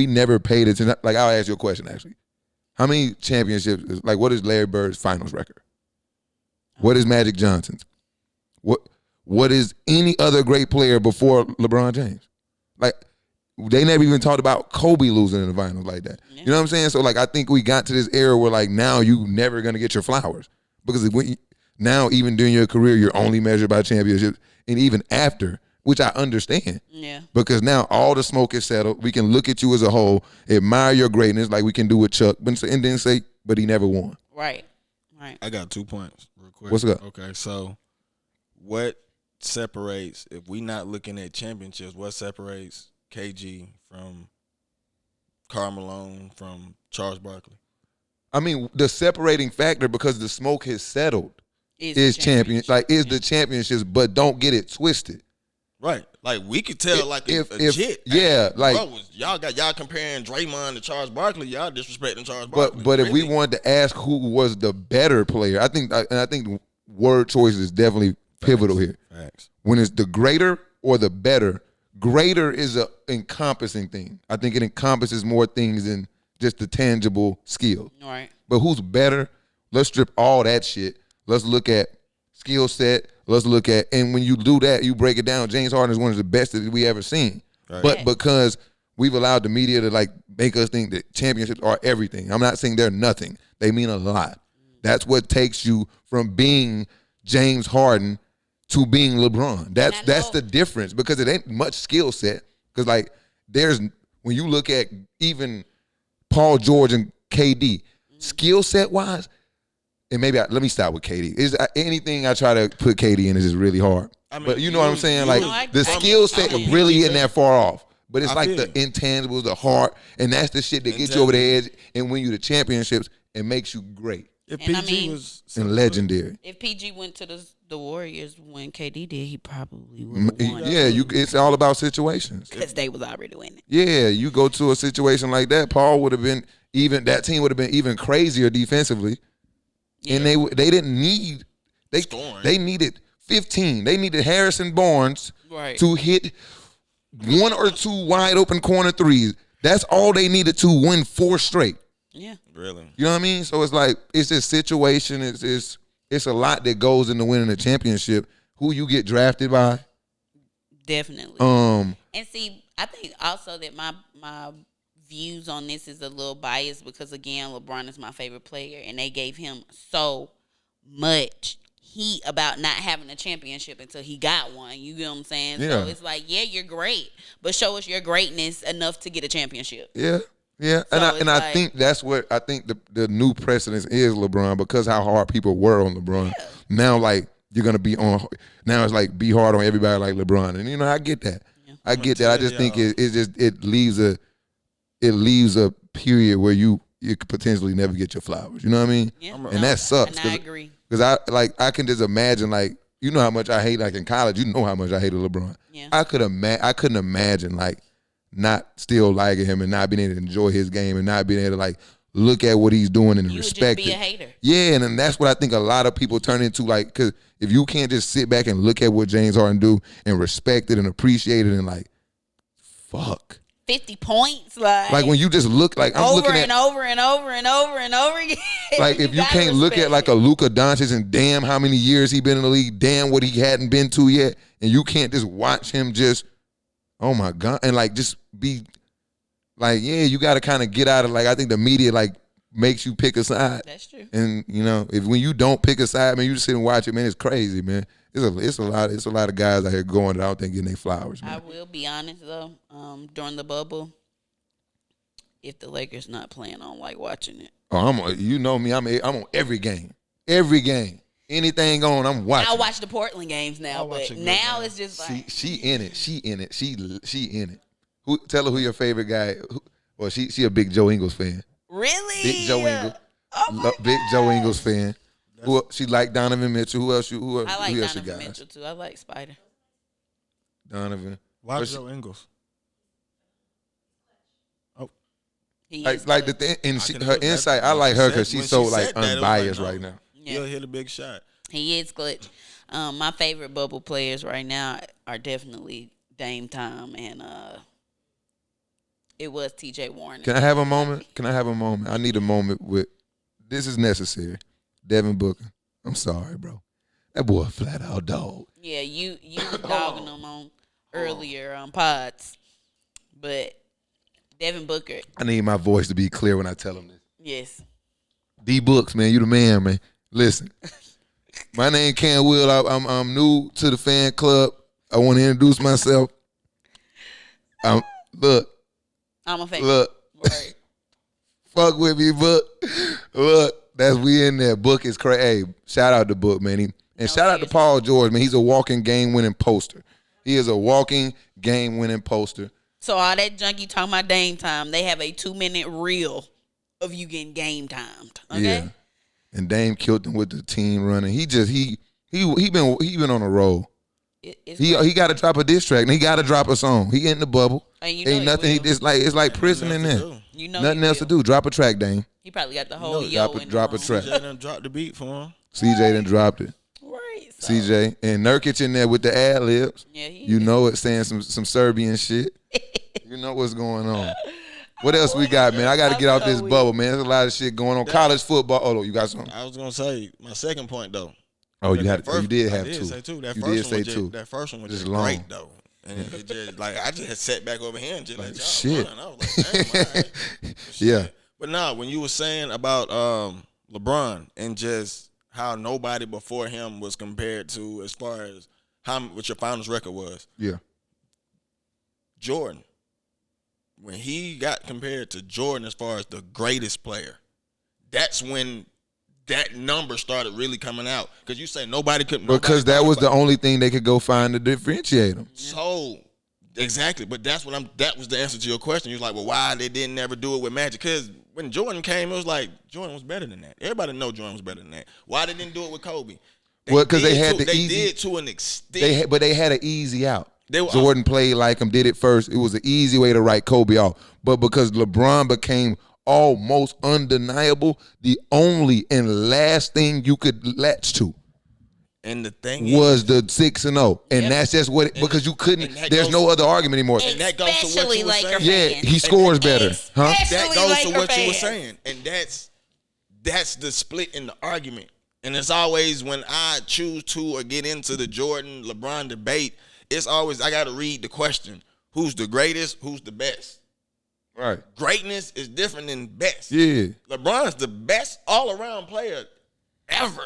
never paid attention. Like, I'll ask you a question, actually. How many championships, like, what is Larry Bird's finals record? What is Magic Johnson's? what is any other great player before LeBron James? Like, they never even talked about Kobe losing in the finals like that. Yeah. You know what I'm saying? So, like, I think we got to this era where, like, now you never going to get your flowers. Because now, even during your career, you're only measured by championships. And even after, which I understand. Yeah. Because now all the smoke is settled. We can look at you as a whole, admire your greatness like we can do with Chuck, and then say, but he never won. Right. I got 2 points real quick. What's up? Okay, so what separates, if we not looking at championships, what separates KG from Karl Malone, from Charles Barkley? I mean, the separating factor, because the smoke has settled, is the the championships, but don't get it twisted. Right. Like, we could tell, like, if legit. yeah, like, bro, y'all comparing Draymond to Charles Barkley, y'all disrespecting Charles Barkley. but if we wanted to ask who was the better player, I think word choice is definitely pivotal here. Facts. When it's the greater or the better, greater is a encompassing thing. I think it encompasses more things than just the tangible skill. Right. But who's better? Let's strip all that shit. Let's look at skill set. Let's look at, and when you do that, you break it down. James Harden is one of the best that we ever seen. Right. But because we've allowed the media to, like, make us think that championships are everything. I'm not saying they're nothing. They mean a lot. That's what takes you from being James Harden to being LeBron. That's the difference, because it ain't much skill set. Because, like, when you look at even Paul George and KD, skill set wise, and maybe let me start with KD. Is anything I try to put KD in is just really hard. I mean, but you know what I'm saying? Like, the skill set really isn't that far off. But it's like the intangibles, the heart, and that's the shit that gets you over the edge and win you the championships and makes you great. If And PG was and legendary. If PG went to the Warriors when KD did, he probably would have won. Yeah, it's all about situations. Because they was already winning. Yeah, you go to a situation like that, Paul would have been that team would have been even crazier defensively. Yeah. And they didn't need they needed 15. They needed Harrison Barnes to hit 1 or 2 wide open corner threes. That's all they needed to win 4 straight. Yeah. Really? You know what I mean? So it's like, it's this situation. It's a lot that goes into winning a championship. Who you get drafted by. Definitely. And see, I think also that my views on this is a little biased because, again, LeBron is my favorite player, and they gave him so much heat about not having a championship until he got one. You get what I'm saying? Yeah. So it's like, yeah, you're great, but show us your greatness enough to get a championship. Yeah. Yeah, So I think that's what I think the new precedence is LeBron, because how hard people were on LeBron. Yeah. Now, like, you're gonna be on. Now it's like, be hard on everybody like LeBron, and you know, I get that. Yeah. I get that. I just think it leaves a period where you could potentially never get your flowers. You know what I mean? Yeah. And that sucks. And I agree. Because I can just imagine, like, you know how much I hate, like, in college. You know how much I hated LeBron. Yeah. I couldn't imagine, like, not still liking him and not being able to enjoy his game and not being able to, like, look at what he's doing and respect it. You would just be a hater. Yeah, and then that's what I think a lot of people turn into, like, because if you can't just sit back and look at what James Harden do and respect it and appreciate it and, like, fuck. 50 points, like when you just look, like, I'm looking at over and over and over and over again. Like, if you can't look at, like, a Luka Doncic and damn how many years he been in the league, damn what he hadn't been to yet, and you can't just watch him just, oh my God, and, like, just be like, yeah, you got to kind of get out of, like, I think the media, like, makes you pick a side. That's true. And, you know, when you don't pick a side, man, you just sit and watch it, man, it's crazy, man. It's a lot of guys out here going that I don't think getting their flowers, man. I will be honest though, during the bubble, if the Lakers not playing, I don't like watching it. Oh, you know me, I'm on every game. Every game. Anything on, I'm watching. I watch the Portland games now, but now it's just like she in it. She in it. She in it. Tell her who your favorite guy. Well, she a big Joe Ingles fan. Really? Big Joe Ingles. Oh my God. Big Joe Ingles fan. She like Donovan Mitchell. Who else? I like who else Donovan Mitchell too. I like Spider. Donovan. Why Joe Ingles? Oh, like the thing, and her insight. I like her because she's so, like, unbiased right now. Yeah. You'll hit a big shot. He is clutch. My favorite bubble players right now are definitely Dame Time and it was TJ Warren. Can I have a moment? I need a moment with. This is necessary. Devin Booker. I'm sorry, bro. That boy flat out dog. Yeah, you was dogging them on earlier on pods, but Devin Booker, I need my voice to be clear when I tell him this. yes. D Books, man, you the man, man. Listen, my name Cam Will. I'm new to the fan club. I want to introduce myself. Look, I'm a fan. look, Right. fuck with me, Book. Look, that's we in there. Book is crazy. Hey, shout out to Book, man. And shout out to Paul George, man. He's a walking game-winning poster. He is a walking game-winning poster. So all that junk you talking about Dame time, they have a 2-minute reel of you getting game timed. Okay. Yeah. And Dame killed him with the team running. He been on a roll. He got to drop a diss track and he got to drop a song. He in the bubble. Ain't nothing. It's like prison in there. You know nothing else to do. Drop a track, Dame. He probably got the whole drop a track. CJ done dropped the beat for him. CJ done dropped it. Right. So. CJ and Nurkic in there with the ad libs. Yeah, you know it, saying some Serbian shit. You know what's going on. What else we got, man? I got to get out this bubble, man. There's a lot of shit going on. College football. Oh, you got something? I was gonna say my second point though. Oh, you did have two. Say two. That you first did one say two. That first one was just just long. great though. And it just like I just had sat back over here and just like shit. I was like, damn, all right. Yeah. But nah, when you were saying about LeBron and just how nobody before him was compared to as far as what your finals record was. Yeah. Jordan. When he got compared to Jordan as far as the greatest player, that's when that number started really coming out. Because you say nobody could. Because that was the only thing they could go find to differentiate them. So exactly, but that was the answer to your question. You was like, well, why they didn't ever do it with Magic? Because when Jordan came, it was like Jordan was better than that. Everybody know Jordan was better than that. Why they didn't do it with Kobe? Because they had they did to an extent. But they had an easy out. Jordan played like him, did it first. It was an easy way to write Kobe off. But because LeBron became almost undeniable, the only and last thing you could latch to and the thing was the 6-0. And that's just what because you couldn't there's no other argument anymore. And that goes to what you were saying. Yeah, he scores better. Huh? That goes to what you were saying. And that's the split in the argument. And it's always when I choose to or get into the Jordan LeBron debate, it's always I got to read the question: who's the greatest? Who's the best? Right. Greatness is different than best. Yeah. LeBron's the best all-around player ever.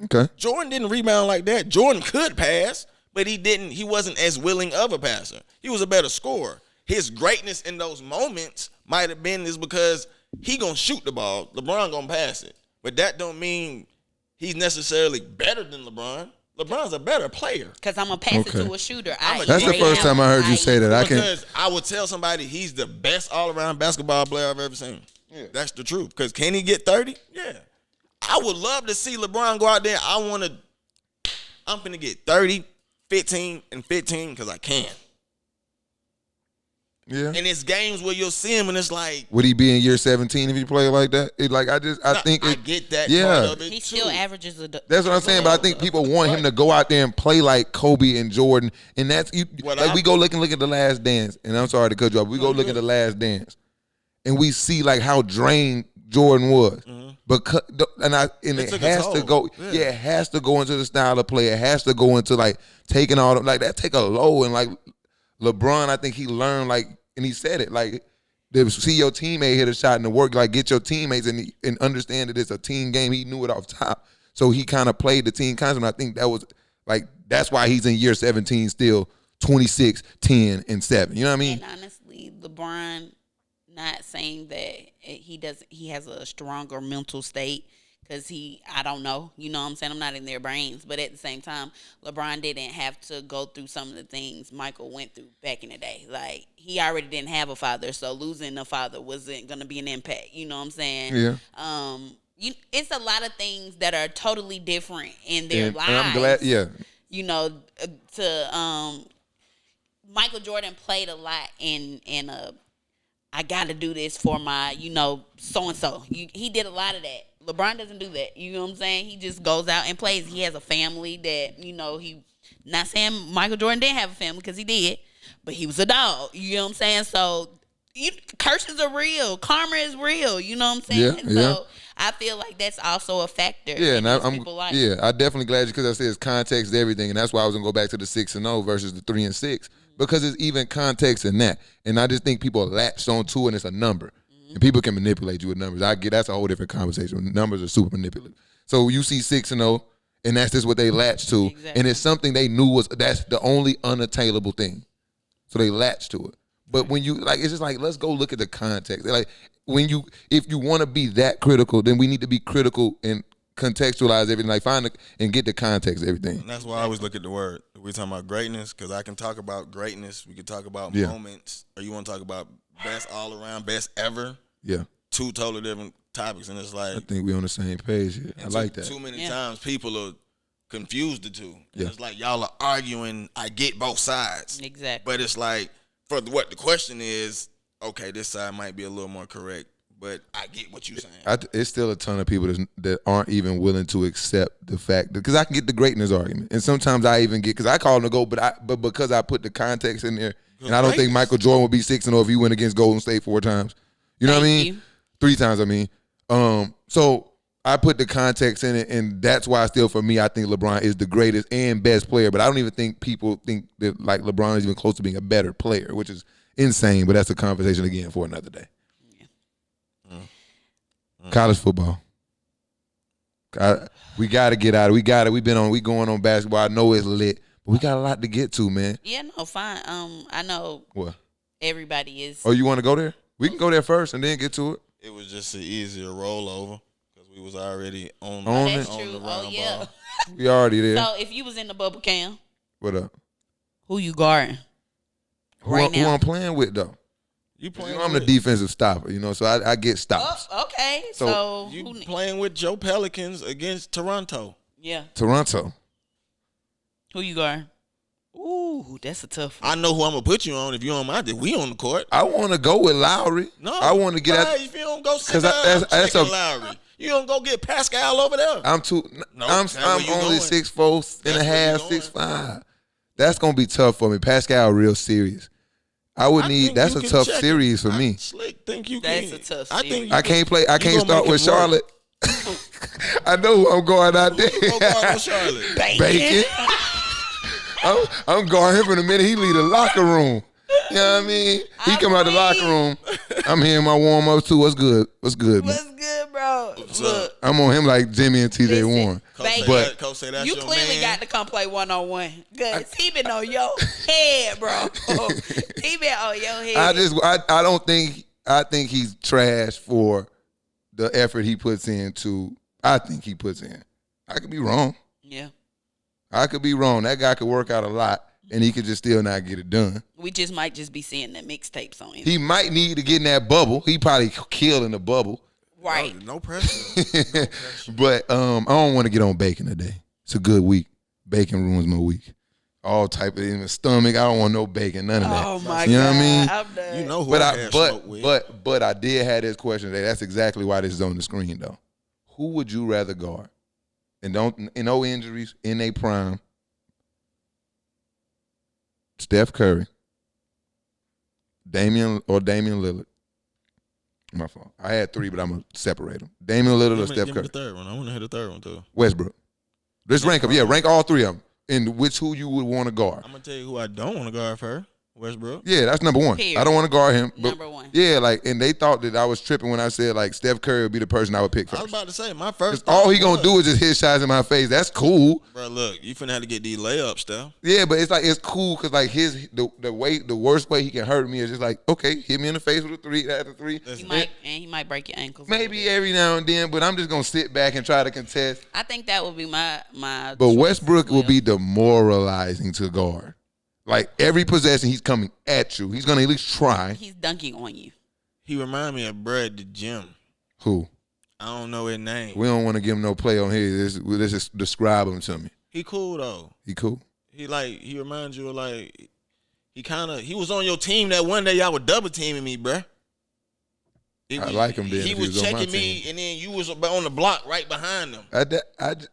Okay. Jordan didn't rebound like that. Jordan could pass, but he didn't. He wasn't as willing of a passer. He was a better scorer. His greatness in those moments might have been is because he gonna shoot the ball. LeBron gonna pass it. But that don't mean he's necessarily better than LeBron. LeBron's a better player. Because I'm going to pass it to a shooter. That's the first time I heard you say that. Because I would tell somebody he's the best all-around basketball player I've ever seen. Yeah. That's the truth. Because can he get 30? Yeah. I would love to see LeBron go out there. I'm going to get 30, 15, and 15 because I can. Yeah. And it's games where you'll see him and it's like. Would he be in year 17 if he played like that? I get that yeah. part of it. He still averages a. That's what I'm saying, but I think people want him to go out there and play like Kobe and Jordan. And that's we go look at The Last Dance. And I'm sorry to cut you off. We go look at The Last Dance. And we see like how drained Jordan was. Mm-hmm. Because it has to go. Yeah, it has to go into the style of play. It has to go into like taking all like that take a low and like LeBron, I think he learned like, and he said it like, see your teammate hit a shot in the work, like get your teammates and understand that it's a team game. He knew it off top, so he kind of played the team concept. I think that was like that's why he's in year 17 still 26, 10, and 7. You know what I mean? And honestly, LeBron, not saying that he has a stronger mental state. Because I don't know, you know what I'm saying? I'm not in their brains. But at the same time, LeBron didn't have to go through some of the things Michael went through back in the day. Like, he already didn't have a father, so losing a father wasn't going to be an impact. You know what I'm saying? Yeah. It's a lot of things that are totally different in their lives. And I'm glad, yeah. You know, Michael Jordan played a lot in I got to do this for my, so-and-so. He did a lot of that. LeBron doesn't do that. You know what I'm saying? He just goes out and plays. He has a family that, he not saying Michael Jordan didn't have a family because he did, but he was a dog. You know what I'm saying? So curses are real. Karma is real. You know what I'm saying? Yeah. So I feel like that's also a factor. Yeah, in and these people's life. I definitely glad you because I said it's context to everything, and that's why I was gonna go back to the 6-0 versus the 3-6 because it's even context in that, and I just think people latched on to it, and it's a number, and people can manipulate you with numbers. I get that's a whole different conversation. Numbers are super manipulative. So you see 6-0, and that's just what they latched to, and it's something they knew that's the only unattainable thing, so they latched to it. But when you it's just like let's go look at the context. Like if you want to be that critical, then we need to be critical and contextualize everything. Like find and get the context of everything. And that's why I always look at the word. We're talking about greatness because I can talk about greatness. We can talk about moments, or you want to talk about best all around, best ever. Yeah, 2 totally different topics, and it's like I think we're on the same page here. I like that. Too many times people are confused the two. And it's like y'all are arguing. I get both sides. Exactly. But it's like what the question is. Okay, this side might be a little more correct, but I get what you're saying. It's still a ton of people that aren't even willing to accept the fact that because I can get the greatness argument, and sometimes I even get because I call him to go, but because I put the context in there, and I don't think Michael Jordan would be 6-0 if he went against Golden State 4 times. You know what I mean? 3 times, I mean. So I put the context in it, and that's why still for me, I think LeBron is the greatest and best player. But I don't even think people think that like LeBron is even close to being a better player, which is insane. But that's a conversation again for another day. College football. We got to get out. We going on basketball. I know it's lit, but we got a lot to get to, man. Yeah, no, fine. I know what everybody is. Oh, you want to go there? We can go there first and then get to it. It was just an easier rollover because we was already on That's on true. the round ball. We already there. So if you was in the bubble cam, What up? who you guarding? Who I'm playing with though? I'm the defensive stopper, so I get stops. Oh, okay. So you playing with Joe Pelicans against Toronto. Yeah. Toronto. Who you guarding? Ooh, that's a tough one. I know who I'm gonna put you on if you on my team. We on the court. I want to go with Lowry. No, I want to get out. If you don't go sit down, that's Lowry. You don't go get Pascal over there. I'm only 6'4" and a half, 6'5". That's gonna be tough for me. Pascal, real serious. That's a tough series for me. Slick think you that's can. a tough series. I can't play. I can't start with Charlotte. I know who I'm going out there. Who guard with Charlotte? Bacon. I'm guarding him for the minute he leave the locker room. You know what I mean? He come out the locker room. I'm hearing my warm ups too. What's good? What's good, man? What's good, bro? Look, I'm on him like Jimmy and TJ Warren. But Coach say that's you your clearly man. got to come play 1-on-1 because he been on your head, bro. He been on your head. I think he's trash for the effort he puts into. I think he puts in. I could be wrong. Yeah. I could be wrong. That guy could work out a lot, and he could just still not get it done. We just might just be seeing the mixtapes on him. He might need to get in that bubble. He probably kill in the bubble. Right. No pressure. But I don't want to get on Bacon today. It's a good week. Bacon ruins my week. All type of in the stomach. I don't want no bacon. None of that. Oh my you know God. what I mean? I'm done. You know who I had smoke with. But I did have this question today. That's exactly why this is on the screen though. Who would you rather guard? And no injuries in a prime. Steph Curry, Damian Lillard. My fault. I had 3, but I'm gonna separate them. Damian Lillard or Steph Give Curry. me the third one. I want to hit the third one too. Westbrook. Let's rank them. Yeah, rank all 3 of them. And who you would want to guard. I'm gonna tell you who I don't want to guard for her. Westbrook. Yeah, that's number 1. Period. I don't want to guard him. But Number 1. Yeah, and they thought that I was tripping when I said Steph Curry would be the person I would pick first. I was about to say my first. All he gonna do is just hit shots in my face. That's cool. Bro, look, you finna have to get these layups, Steph. Yeah, but it's cool because the worst way he can hurt me is just okay, hit me in the face with a 3 after 3. He might break your ankles. Maybe every now and then, but I'm just gonna sit back and try to contest. I think that would be my. But Westbrook will be demoralizing to guard. Every possession, he's coming at you. He's gonna at least try. He's dunking on you. He remind me of Brad the Gym. Who? I don't know his name. We don't want to give him no play on here. Let's just describe him to me. He cool though. He cool. He reminds you of he was on your team that one day y'all were double teaming me, bruh. I like him then. He was checking me, and then you was on the block right behind him. That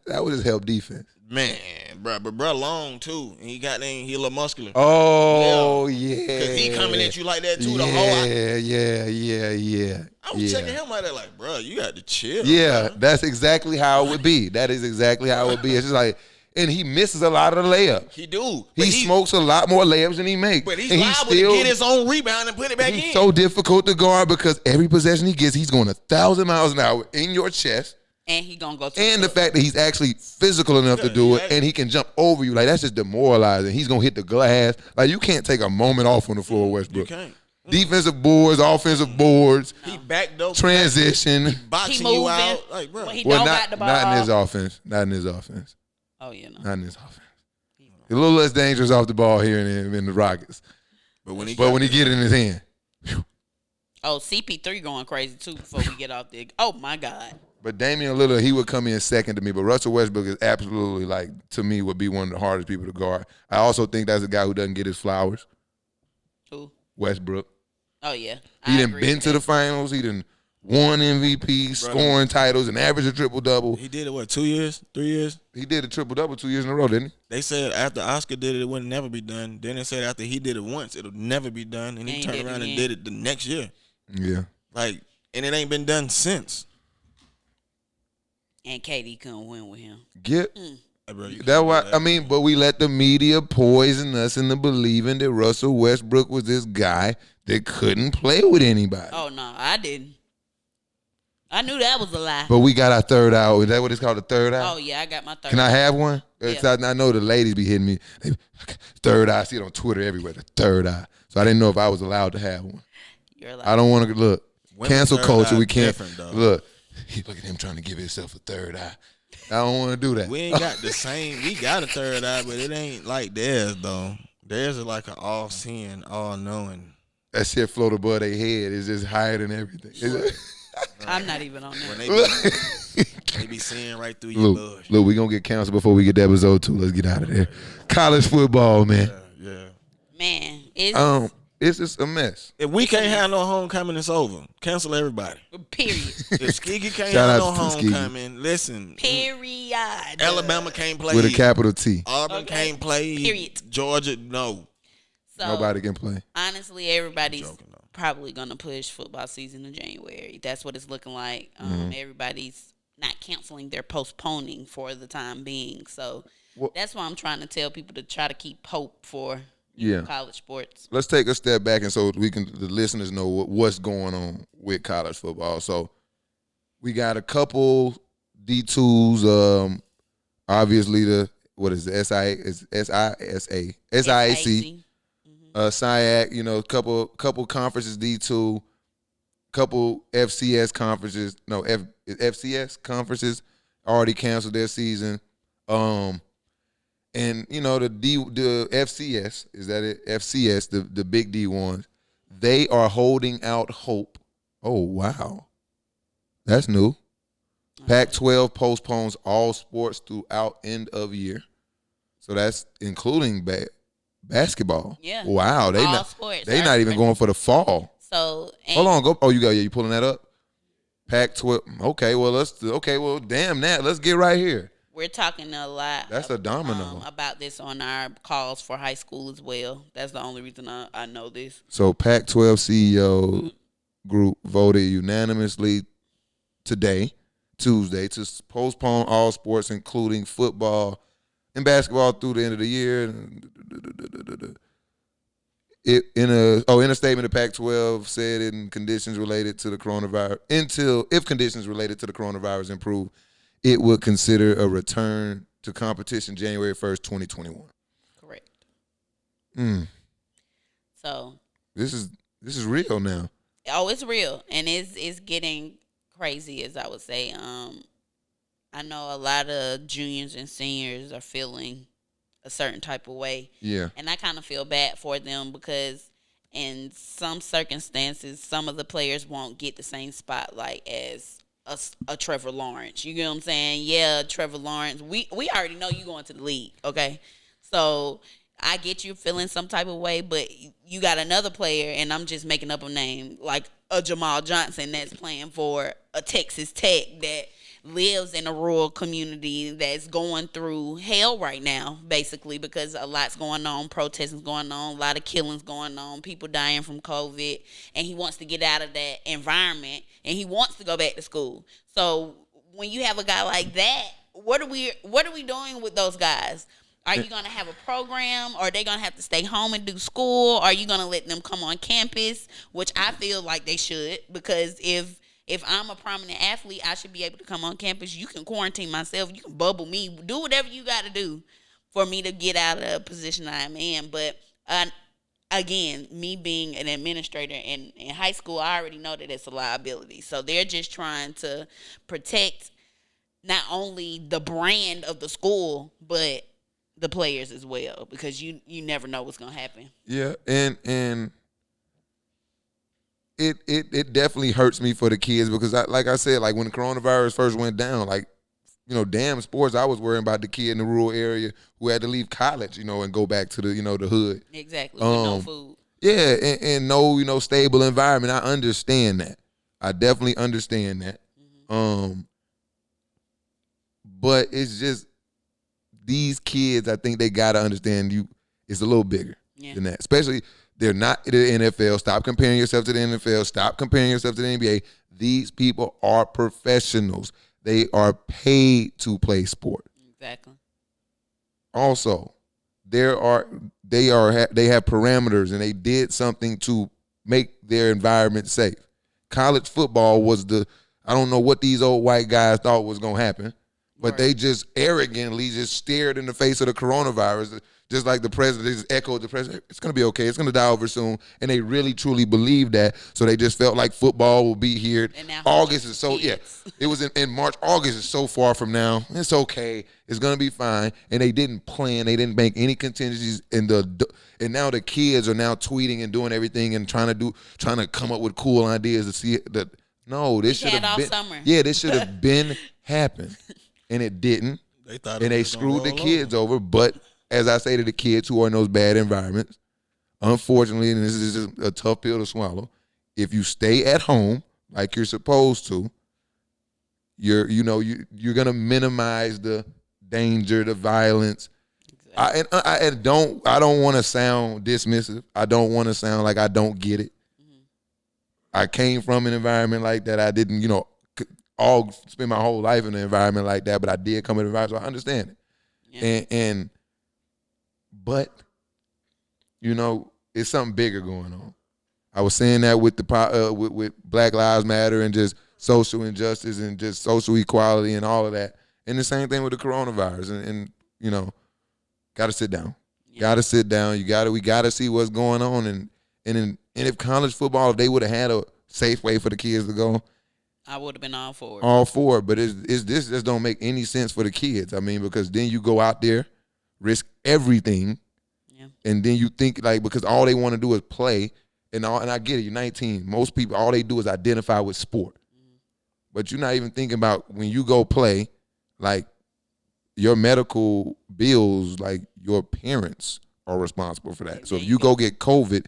would just help defense. Man, bro, but bro long too. And he a little muscular. Oh yeah. Cause he coming at you like that too. The whole Yeah. I was checking him like, bro, you got to chill. Yeah, bro. that's exactly how it would be. That is exactly how it would be. It's just like, and he misses a lot of the layups. He do. He smokes a lot more layups than he makes. But he's and liable to get his own rebound and put it back in. He's so difficult to guard because every possession he gets, he's going 1,000 miles an hour in your chest. And he gonna go to and the fact that he's actually physical enough to do it, and he can jump over you, like that's just demoralizing. He's gonna hit the glass. Like you can't take a moment off on the floor, Westbrook. You can't. Defensive boards, offensive boards, he backdoor transition, boxing you out. Like, bro. Well, not in his offense. Not in his offense. Oh yeah, no. Not in his offense. He's a little less dangerous off the ball here and in the Rockets. But when he get it in his hand. Whew. Oh, CP3 going crazy too before we get off the. Oh my God. But Damian Lillard, he would come in second to me. But Russell Westbrook is absolutely, like, to me, would be one of the hardest people to guard. I also think that's a guy who doesn't get his flowers. Who? Westbrook. Oh, yeah. He done been to the finals. He done won MVP, scoring titles, and averaged a triple-double. He did it, 2 years, 3 years? He did a triple-double 2 years in a row, didn't he? They said after Oscar did it, it would never be done. Then they said after he did it once, it'll never be done. And he turned around and did it the next year. Yeah. Like, and it ain't been done since. And KD couldn't win with him. That's why, I mean, but we let the media poison us into believing that Russell Westbrook was this guy that couldn't play with anybody. Oh, no, I didn't. I knew that was a lie. But we got our third eye. Is that what it's called, the third eye? Oh, yeah, I got my third eye. Can I have one? Yeah. I know the ladies be hitting me. Third eye. I see it on Twitter everywhere, the third eye. So I didn't know if I was allowed to have one. You're allowed. I don't want to, look, cancel culture. We can't, look. Look at him trying to give himself a third eye. I don't want to do that. We ain't got the same. We got a third eye, but it ain't like theirs, though. Theirs is like an all-seeing, all-knowing. That shit float above their head. It's just higher than everything. I'm not even on that. They be seeing right through your bush. Look, we going to get canceled before we get to episode 2. Let's get out of there. College football, man. Yeah. Man, it's just a mess. If we can't have no homecoming, it's over. Cancel everybody. Period. If Skiggy can't Shout have out no to Skiggy. homecoming, listen. Period. Alabama can't play. With a capital T. Auburn can't play. Period. Georgia, no. So, nobody can play. Honestly, everybody's probably going to push football season to January. That's what it's looking like. Everybody's not canceling. They're postponing for the time being. So that's why I'm trying to tell people to try to keep hope for college sports. Let's take a step back and so the listeners know what's going on with college football. So we got a couple D2s. Obviously SIAC. SIAC, couple conferences D2, couple FCS conferences. No, FCS conferences already canceled their season. And the FCS, is that it? FCS, the big D ones, they are holding out hope. Oh wow, that's new. Pac-12 postpones all sports throughout end of year, so that's including basketball. Yeah. Wow, they not even going for the fall. So hold on, go. Oh, you pulling that up? Pac-12. Okay, well, damn that. Let's get right here. We're talking a lot. That's a domino. About this on our calls for high school as well. That's the only reason I know this. So Pac-12 CEO group voted unanimously today, Tuesday, to postpone all sports, including football and basketball, through the end of the year. In a statement, the Pac-12 said if conditions related to the coronavirus improve, it would consider a return to competition January 1st, 2021. Correct. So this is real now. Oh, it's real, and it's getting crazy, as I would say. I know a lot of juniors and seniors are feeling a certain type of way. Yeah. And I kind of feel bad for them because in some circumstances, some of the players won't get the same spotlight as a Trevor Lawrence. You get what I'm saying? Yeah, Trevor Lawrence. We already know you going to the league, okay? So I get you feeling some type of way, but you got another player, and I'm just making up a name, like a Jamal Johnson that's playing for a Texas Tech that lives in a rural community that's going through hell right now, basically, because a lot's going on, protesting's going on, a lot of killings going on, people dying from COVID, and he wants to get out of that environment, and he wants to go back to school. So when you have a guy like that, what are we doing with those guys? Are you going to have a program, or are they going to have to stay home and do school? Are you going to let them come on campus, which I feel like they should, because if I'm a prominent athlete, I should be able to come on campus. You can quarantine myself. You can bubble me. Do whatever you got to do for me to get out of the position I am in. But, again, me being an administrator in high school, I already know that it's a liability. So they're just trying to protect not only the brand of the school, but the players as well, because you never know what's gonna happen. Yeah, and it definitely hurts me for the kids because like I said, like when the coronavirus first went down, like, you know, damn sports, I was worrying about the kid in the rural area who had to leave college, you know, and go back to the, you know, the hood. Exactly. With no food. Yeah, and no, you know, stable environment. I understand that. I definitely understand that. Mm-hmm. But it's just these kids, I think they gotta understand it's a little bigger than that. Especially they're not in the NFL. Stop comparing yourself to the NFL. Stop comparing yourself to the NBA. These people are professionals. They are paid to play sport. Exactly. Also, they have parameters, and they did something to make their environment safe. College football was I don't know what these old white guys thought was gonna happen. But they just arrogantly just stared in the face of the coronavirus, just like the president. They just echoed the president. It's going to be okay. It's going to die over soon. And they really, truly believed that. So they just felt like football will be here. August is so, it was in March. August is so far from now. It's okay. It's going to be fine. And they didn't plan. They didn't make any contingencies. And now the kids are now tweeting and doing everything and trying to come up with cool ideas to see that. No, this should have been. Summer. Yeah, this should have been happened. And it didn't. They screwed the kids over. But as I say to the kids who are in those bad environments, unfortunately, and this is just a tough pill to swallow, if you stay at home like you're supposed to, you're gonna minimize the danger, the violence. Exactly. I don't want to sound dismissive. I don't want to sound like I don't get it. Mm-hmm. I came from an environment like that. I didn't, all spend my whole life in an environment like that, but I did come in an environment, so I understand it. Yeah. But it's something bigger going on. I was saying that with the with Black Lives Matter and just social injustice and just social equality and all of that, and the same thing with the coronavirus. And got to sit down. Yeah. Got to sit down. We got to see what's going on. And if college football, if they would have had a safe way for the kids to go, I would have been all for it. All for it, but this just don't make any sense for the kids. I mean, because then you go out there, risk everything, and then you think because all they want to do is play, and I get it. You're 19. Most people, all they do is identify with sport, but you're not even thinking about when you go play, your medical bills, your parents are responsible for that. So if you go get COVID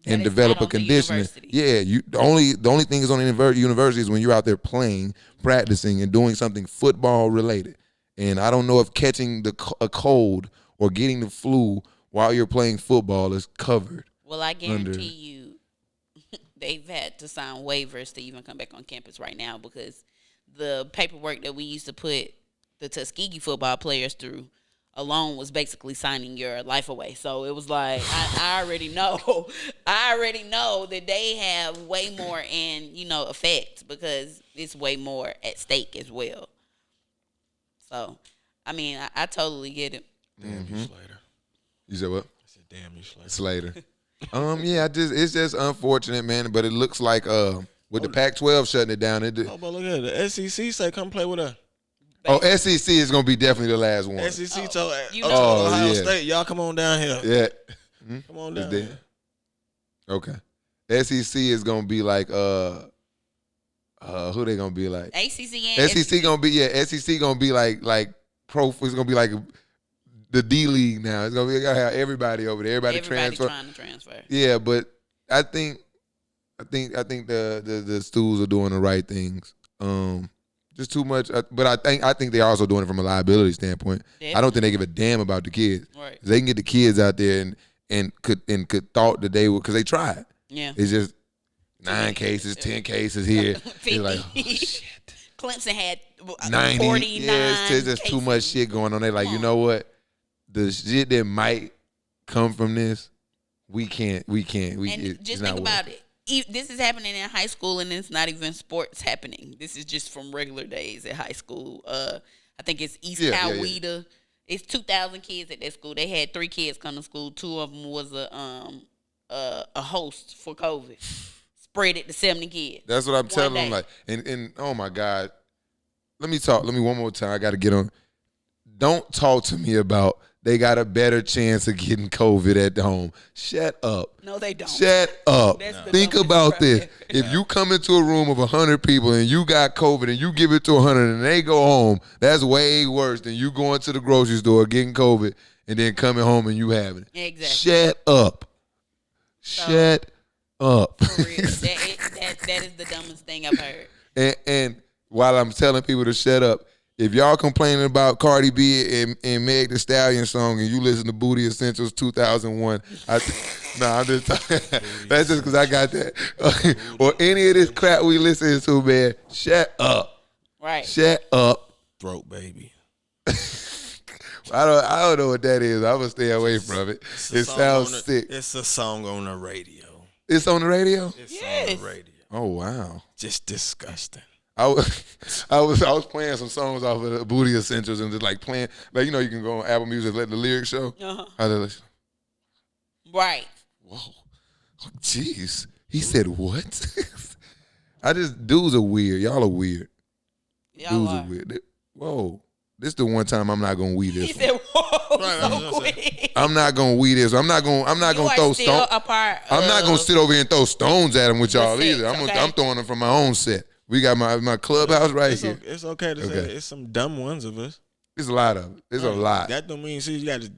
and develop a condition, the only thing is on the university is when you're out there playing, practicing, and doing something football related. And I don't know if catching a cold or getting the flu while you're playing football is covered. Well, I guarantee you, they've had to sign waivers to even come back on campus right now, because the paperwork that we used to put the Tuskegee football players through alone was basically signing your life away. So it was like, I already know that they have way more in, effect, because it's way more at stake as well. So, I mean, I totally get it. Damn you, Slater. You said what? I said, damn you, Slater. Slater. It's just unfortunate, man, but it looks like with the Pac-12 shutting it down. But look at it. The SEC say come play with us. SEC is going to be definitely the last one. SEC told Ohio State, y'all come on down here. Yeah. Come on down here. Okay. SEC is going to be like, who they going to be like? ACC and SEC going to be, SEC going to be like pro, it's going to be like the D-League now. It's going to be, have everybody over there. Everybody trying to transfer. Yeah, but I think the stools are doing the right things. Just too much. But I think they're also doing it from a liability standpoint. Definitely. I don't think they give a damn about the kids. Right. They can get the kids out there and could thought that they would, because they tried. Yeah. It's just 9 cases, 10 cases here. 50. It's like, oh, shit. Clemson had 90. 49 Yeah, it's just too much shit going on. They like, you know what? The shit that might come from this, we can't. Just think about it. This is happening in high school, and it's not even sports happening. This is just from regular days at high school. I think it's East Coweta. It's 2,000 kids at that school. They had 3 kids come to school. 2 of them was a host for COVID. Spread it to 70 kids. That's what I'm telling them. Like, and oh my God, let me one more time. I got to get on. Don't talk to me about they got a better chance of getting COVID at home. Shut up. No, they don't. Shut up. Think about this. Right. If you come into a room of 100 people and you got COVID and you give it to 100 and they go home, that's way worse than you going to the grocery store getting COVID and then coming home and you having it. Exactly. Shut up. Shut up. For real. That is the dumbest thing I've heard. And while I'm telling people to shut up, if y'all complaining about Cardi B and Meg Thee Stallion song and you listen to Booty Essentials 2001, I'm just talking. That's just because I got that. Or any of this crap we listen to, man, shut up. Right. Shut up. Throat baby. I don't know what that is. I'm going to stay away from it. It sounds sick. It's a song on the radio. It's on the radio? It's on the radio. Oh, wow. Just disgusting. I was playing some songs off of the Booty Essentials and just like playing, like, you know, you can go on Apple Music, let the lyrics show. Uh-huh. I just, Right. whoa, jeez, he said what? Dudes are weird. Y'all are weird. Dudes are weird. Whoa, this the one time I'm not gonna weed this. He said, "Whoa, Right, so quick." I'm not gonna weed this. I'm not gonna throw stones. I'm not gonna sit over here and throw stones at him with y'all either. I'm throwing them from my own set. We got my clubhouse right here. It's okay to say it's some dumb ones of us. There's a lot of it. There's a lot. That don't mean you got to.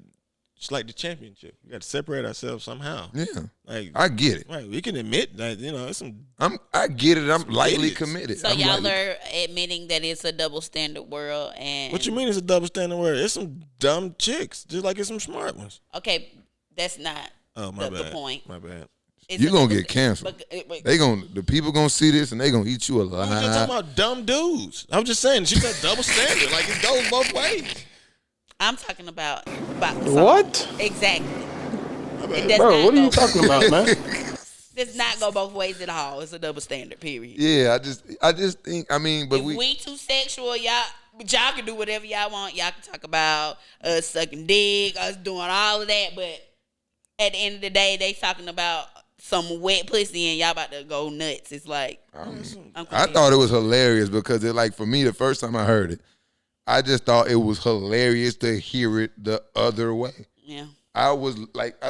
It's like the championship. You got to separate ourselves somehow. Yeah, like I get it. Right, we can admit that it's some. I get it. I'm lightly idiots. committed. So y'all are admitting that it's a double standard world, and What you mean it's a double standard word? It's some dumb chicks, just like it's some smart ones. Okay, that's not the point. My bad. You're going to get canceled. The people going to see this and they going to eat you alive. I'm just talking about dumb dudes. I'm just saying, she said double standard. Like, it goes both ways. I'm talking about what? Exactly. Bro, what are you talking about, man? Does not go both ways at all. It's a double standard, period. Yeah, I just think, but if we too sexual, y'all can do whatever y'all want. Y'all can talk about us sucking dick, us doing all of that, but at the end of the day, they talking about some wet pussy and y'all about to go nuts. It's like, I thought it was hilarious because for me, the first time I heard it, I just thought it was hilarious to hear it the other way. Yeah. I was like, I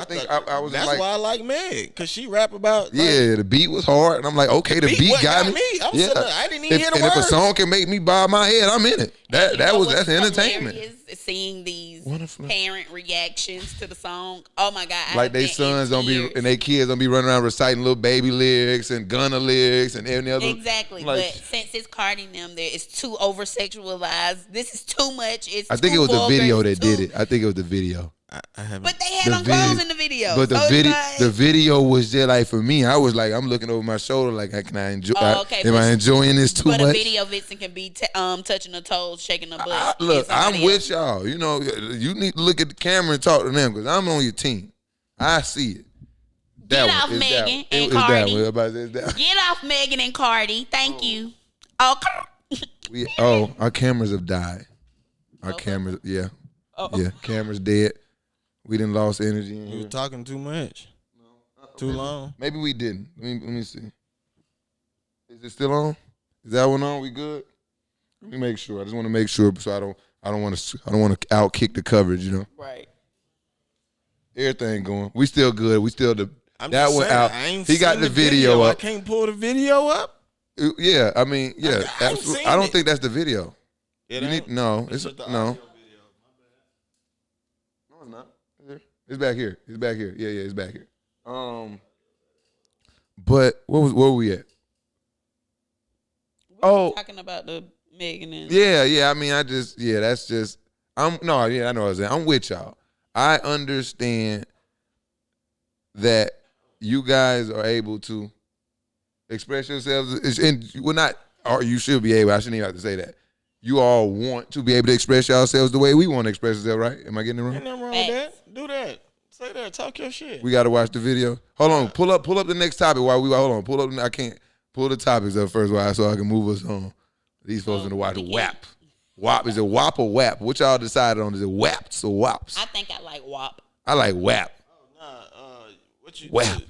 was that's like, why I like Meg, because she rap about. Yeah, the beat was hard, and I'm like, okay, the beat got me. I didn't even hear the and words. if a song can make me bob my head, I'm in it. That's entertainment. Seeing these parent reactions to the song. Oh my God! Like they sons don't be and they kids don't be running around reciting little baby lyrics and Gunna lyrics and every other. Exactly, but since it's Cardi and them, it's too over sexualized. This is too much. I think it was the video that did it. I think it was the video. I haven't. But they had on clothes in the video. But the video was just like, for me, I was like, I'm looking over my shoulder like, can I enjoy? Am I enjoying this too much? But a video Vincent can be touching her toes, shaking her butt. Look, I'm with y'all. You know, you need to look at the camera and talk to them because I'm on your team. I see it. Get off Megan and Cardi. Get off Megan and Cardi. Thank you. Our cameras have died. Our cameras, yeah. Cameras dead. We didn't lost energy in here. You were talking too much. Too long. Maybe we didn't. Let me see. Is it still on? Is that one on? We good? Let me make sure. I just want to make sure so I don't want to outkick the coverage, you know. Right. Everything going. We still good. We still that one out. He got the video up. I can't pull the video up. Yeah, absolutely. I don't think that's the video. No. It's back here. It's back here. Yeah, it's back here. But where were we at? Talking about the Megan and Yeah. I mean, that's just. I know what I'm saying. I'm with y'all. I understand that you guys are able to express yourselves, and we're not. Or you should be able. I shouldn't even have to say that. You all want to be able to express yourselves the way we want to express ourselves, right? Am I getting it wrong? Ain't nothing wrong with that. Do that. Say that. Talk your shit. We got to watch the video. Hold on. Pull up the next topic while we. Hold on. Pull up. I can't pull the topics up first while so I can move us on. These folks gonna watch WAP. WAP, is it WAP or WAP? What y'all decided on? Is it WAPs or WAPs? I think I like WAP. I like WAP. What you WAP.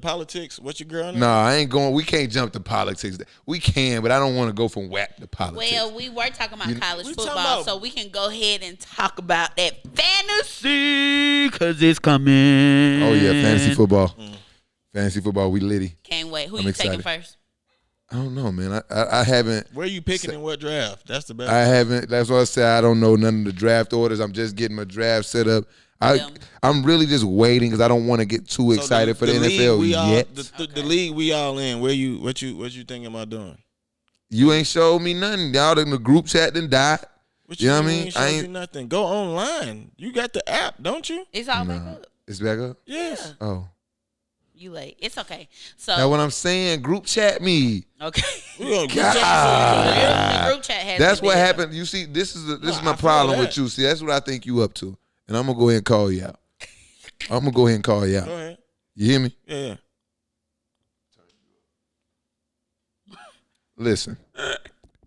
Politics? What your girl name? No, I ain't going. We can't jump to politics. We can, but I don't want to go from WAP to politics. Well, we were talking about college we football, talking about- so we can go ahead and talk about that fantasy because it's coming. Oh yeah, fantasy football. Fantasy football, we litty. Can't wait. Who I'm you excited. taking first? I don't know, man. I haven't. Where you picking in what draft? That's the best. I haven't. That's what I said. I don't know none of the draft orders. I'm just getting my draft set up. I'm really just waiting because I don't want to get too excited for the NFL yet. The league we all in. What you thinking about doing? You ain't showed me nothing. Y'all in the group chat done died. You know what I mean? I ain't nothing. Go online. You got the app, don't you? It's all back up. It's back up? Yes. Yeah. Oh. You late. It's okay. So That's what I'm saying. Group chat me. okay. We gonna The group chat has That's to what be happened. You see, this is my I feel problem that. with you. See, that's what I think you up to. And I'm going to go ahead and call you out. I'm going to go ahead and call you out. Go ahead. You hear me? Yeah. Listen.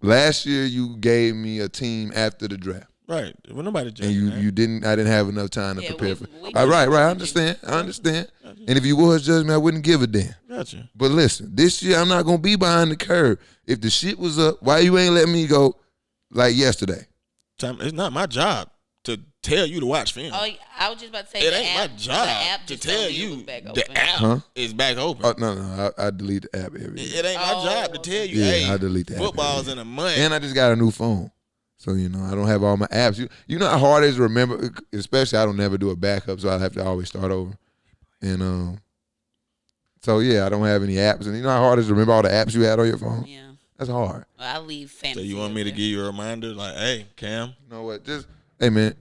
Last year you gave me a team after the draft. Right. Well, nobody And judging that. you didn't. I didn't have enough time to Yeah, prepare we- for. we All right. know. I understand. And if you was judging me, I wouldn't give a damn. Gotcha. But listen, this year I'm not gonna be behind the curve. If the shit was up, why you ain't let me go like yesterday? It's not my job to tell you to watch film. Oh, I was just about to say It the ain't app, my the job app to just told tell me it was you back open. the app Huh? is back open. Oh no, I delete the app every year. It ain't my job to tell you, Yeah, hey, I delete the app football's every in a month. And I just got a new phone. So, I don't have all my apps. You know how hard it is to remember, especially I don't never do a backup, so I have to always start over. And so yeah, I don't have any apps. And you know how hard it is to remember all the apps you had on your phone? Yeah. That's hard. Well, I leave So fantasy. you want me to up give you a reminder like, hey, Cam, You know what? Hey man,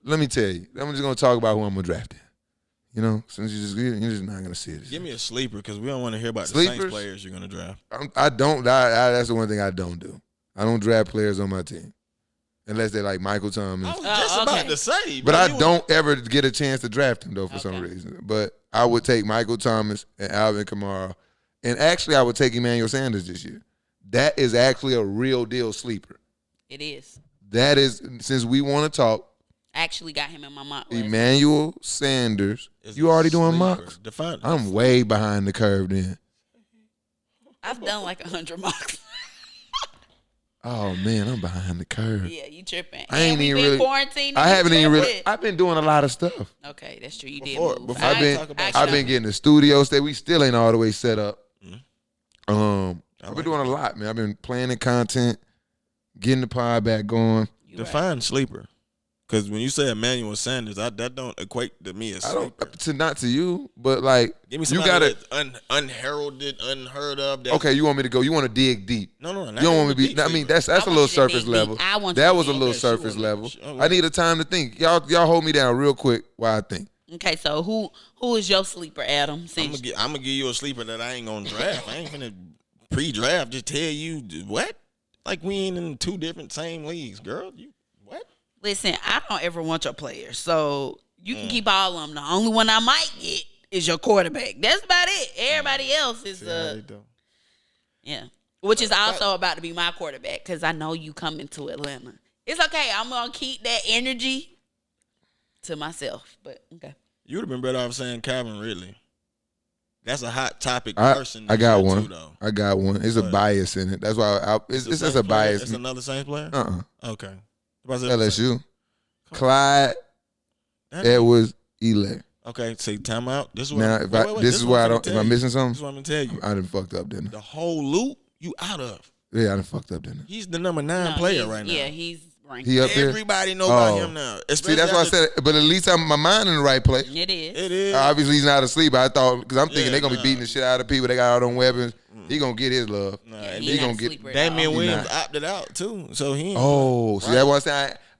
let me tell you. I'm just gonna talk about who I'm gonna draft in. Since you're just not gonna see it. give me a sleeper because we don't want to hear about the Saints Sleepers? players you're going to draft. I don't. That's the one thing I don't do. I don't draft players on my team unless they're like Michael Thomas. I was just about okay. to say. But bro, I you don't ever get a chance to draft him though for some Okay. reason. But I would take Michael Thomas and Alvin Kamara, and actually I would take Emmanuel Sanders this year. That is actually a real deal sleeper. It is. That is, since we want to talk, I actually got him in my mock list. Emmanuel Sanders. It's You already doing sleeper. mocks? Define. I'm way behind the curve then. I've done like 100 mocks. Oh man, I'm behind the curve. Yeah, you tripping. I ain't And we even been really. quarantined. I haven't even really. tripping. I've been doing a lot of stuff. Okay, that's true. You Before- did move. before I've been. talk about I've been getting the studio stay. We still ain't all the way set up. I've like been doing a lot, man. I've been planning content, getting the pod back going. Define sleeper. Because when you say Emmanuel Sanders, that don't equate to me as I sleeper. don't not to you, but like Give me you somebody gotta. that's unheralded, unheard of. That, Okay, you want me to go? You want to dig deep? No, You don't want me to be. deep I mean, sleeper. that's I a want little you to surface dig level. deep. I want you That to was a dig little deep. surface Sure. level. Sure. I need a time to think. Y'all hold me down real quick while I think. Okay, so who is your sleeper, Adam? I'm Since gonna give you a sleeper that I ain't gonna draft. I ain't finna pre-draft. Just tell you what? Like we ain't in two different same leagues, girl. You what? listen, I don't ever want your players, so you can keep all of them. The only one I might get is your quarterback. That's about it. Everybody else is yeah, which is also about to be my quarterback because I know you coming to Atlanta. It's okay. I'm gonna keep that energy to myself. But okay. You would have been better off saying Calvin Ridley. That's a hot topic I person. got this year one. too, though. I got one. It's a What? bias in it. That's why it's the just Saints a player? bias. It's another Saints player? Okay. LSU. Clyde That- Edwards Elair. Okay, say timeout. This is what Now, I'm- if wait, I wait, this is why I don't. Am Am I missing This is something? what I'm gonna tell you. I done fucked up, didn't I? The whole loop you out of. Yeah, I done fucked up, didn't I? He's the number 9 No, player he's- right now. Yeah, he's ranked. He up there. Everybody know about Oh. him now. See, Especially that's why I after- said. But at least I'm my mind in the right place. It is. It is. Obviously, he's not asleep. I thought because I'm thinking Yeah, they're gonna be nah. beating the shit out of people. They got all them weapons. He gonna get his love. Nah, Yeah, and he he not gonna a get sleeper at Damian all. Williams He opted out too, so he. Ain't Oh, right. see that was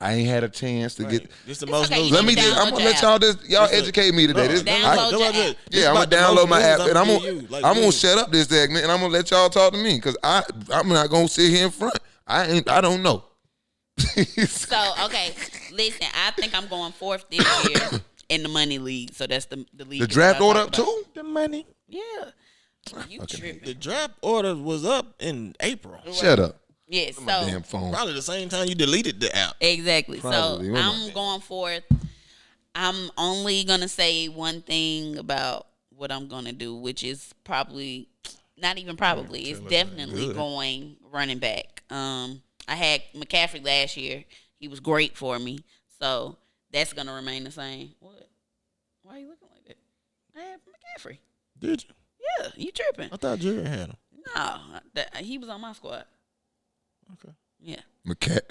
I ain't had a chance to get. This the It's most okay, news. you Let me need to just. I'm download gonna your let y'all app. just y'all educate me today. This, Download your app. yeah, I'm gonna download my app and I'm gonna shut up this segment and I'm gonna let y'all talk to me because I'm not gonna sit here in front. I don't know. So, okay, listen, I think I'm going 4th this year in the money league. So that's the league. The that draft I order talk up about. too. The money. Yeah. You tripping. The draft order was up in April. Shut up. Yeah, My so damn phone. Probably the same time you deleted the app. exactly. Probably. So Oh, my I'm going 4th. I'm only gonna say one thing about what I'm gonna do, which is probably not even probably. It's definitely going running back. I had McCaffrey last year. He was great for me. So that's gonna remain the same. What? Why are you looking like that? I had McCaffrey. Did you? Yeah, you tripping? I thought Jerry had him. No, he was on my squad. Okay. Yeah.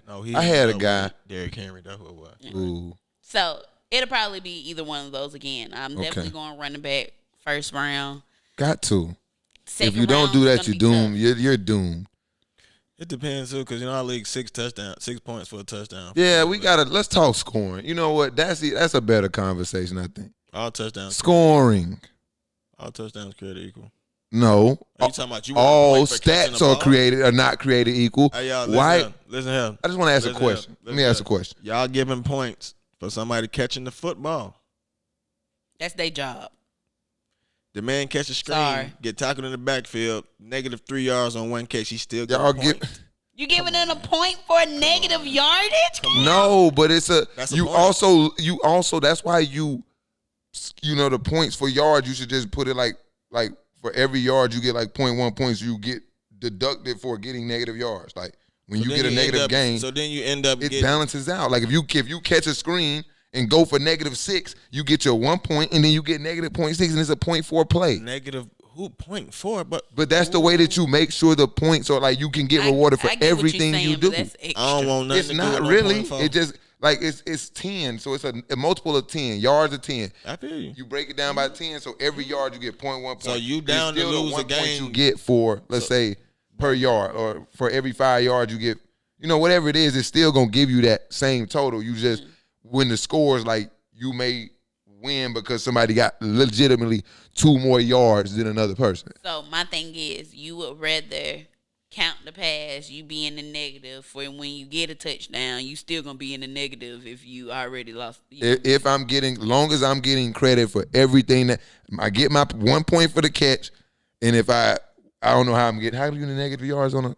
No, I had a guy. Derrick Henry. That's who it was. Ooh. So it'll probably be either one of those again. I'm definitely going running back 1st round. Got to. Second If you don't round do is that, gonna you're be doomed. tough. You're doomed. It depends too, because our league 6 points for a touchdown. Yeah, let's talk scoring. You know what? That's a better conversation, I think. All touchdowns. Scoring. All touchdowns created equal. No. Are you talking about you want a All point for catching stats the are ball? not created equal. Hey, y'all, Why? Listen here. I just want to ask a Listen question. here. Let me ask a question. Y'all giving points for somebody catching the football. That's their job. The man catch a screen, Sorry. get tackled in the backfield, -3 yards on one catch. He still get Y'all a point. You giving it a point for negative yardage? No, but it's That's a you point. also that's why you know the points for yards you should just put it like for every yard you get like 0.1 points you get deducted for getting negative yards. Like when So you then get a negative gain, So then you end up it getting balances out. Like if you catch a screen and go for -6, you get your 1 point and then you get -0.6 and it's a 0.4 play. negative 0.4, But that's the way that you make sure the points are like you can get rewarded for I get what you're everything saying, you but do. that's extra. I don't want nothing It's to do not with really. 0.4. It just like it's 10, so it's a multiple of 10 yards of 10. I feel you. You break it down by 10, so every yard you get 0.1 point. So you It's down to still the lose a 1 point game. you get for let's say per yard or for every 5 yards you get. You know whatever it is, it's still gonna give you that same total. You just when the scores like you may win because somebody got legitimately 2 more yards than another person. So my thing is, you would rather count the pass, you be in the negative, for when you get a touchdown, you still gonna be in the negative if you already lost. If I'm getting, long as I'm getting credit for everything that I get my 1 point for the catch, and if I don't know how I'm getting, how do you get negative yards on a?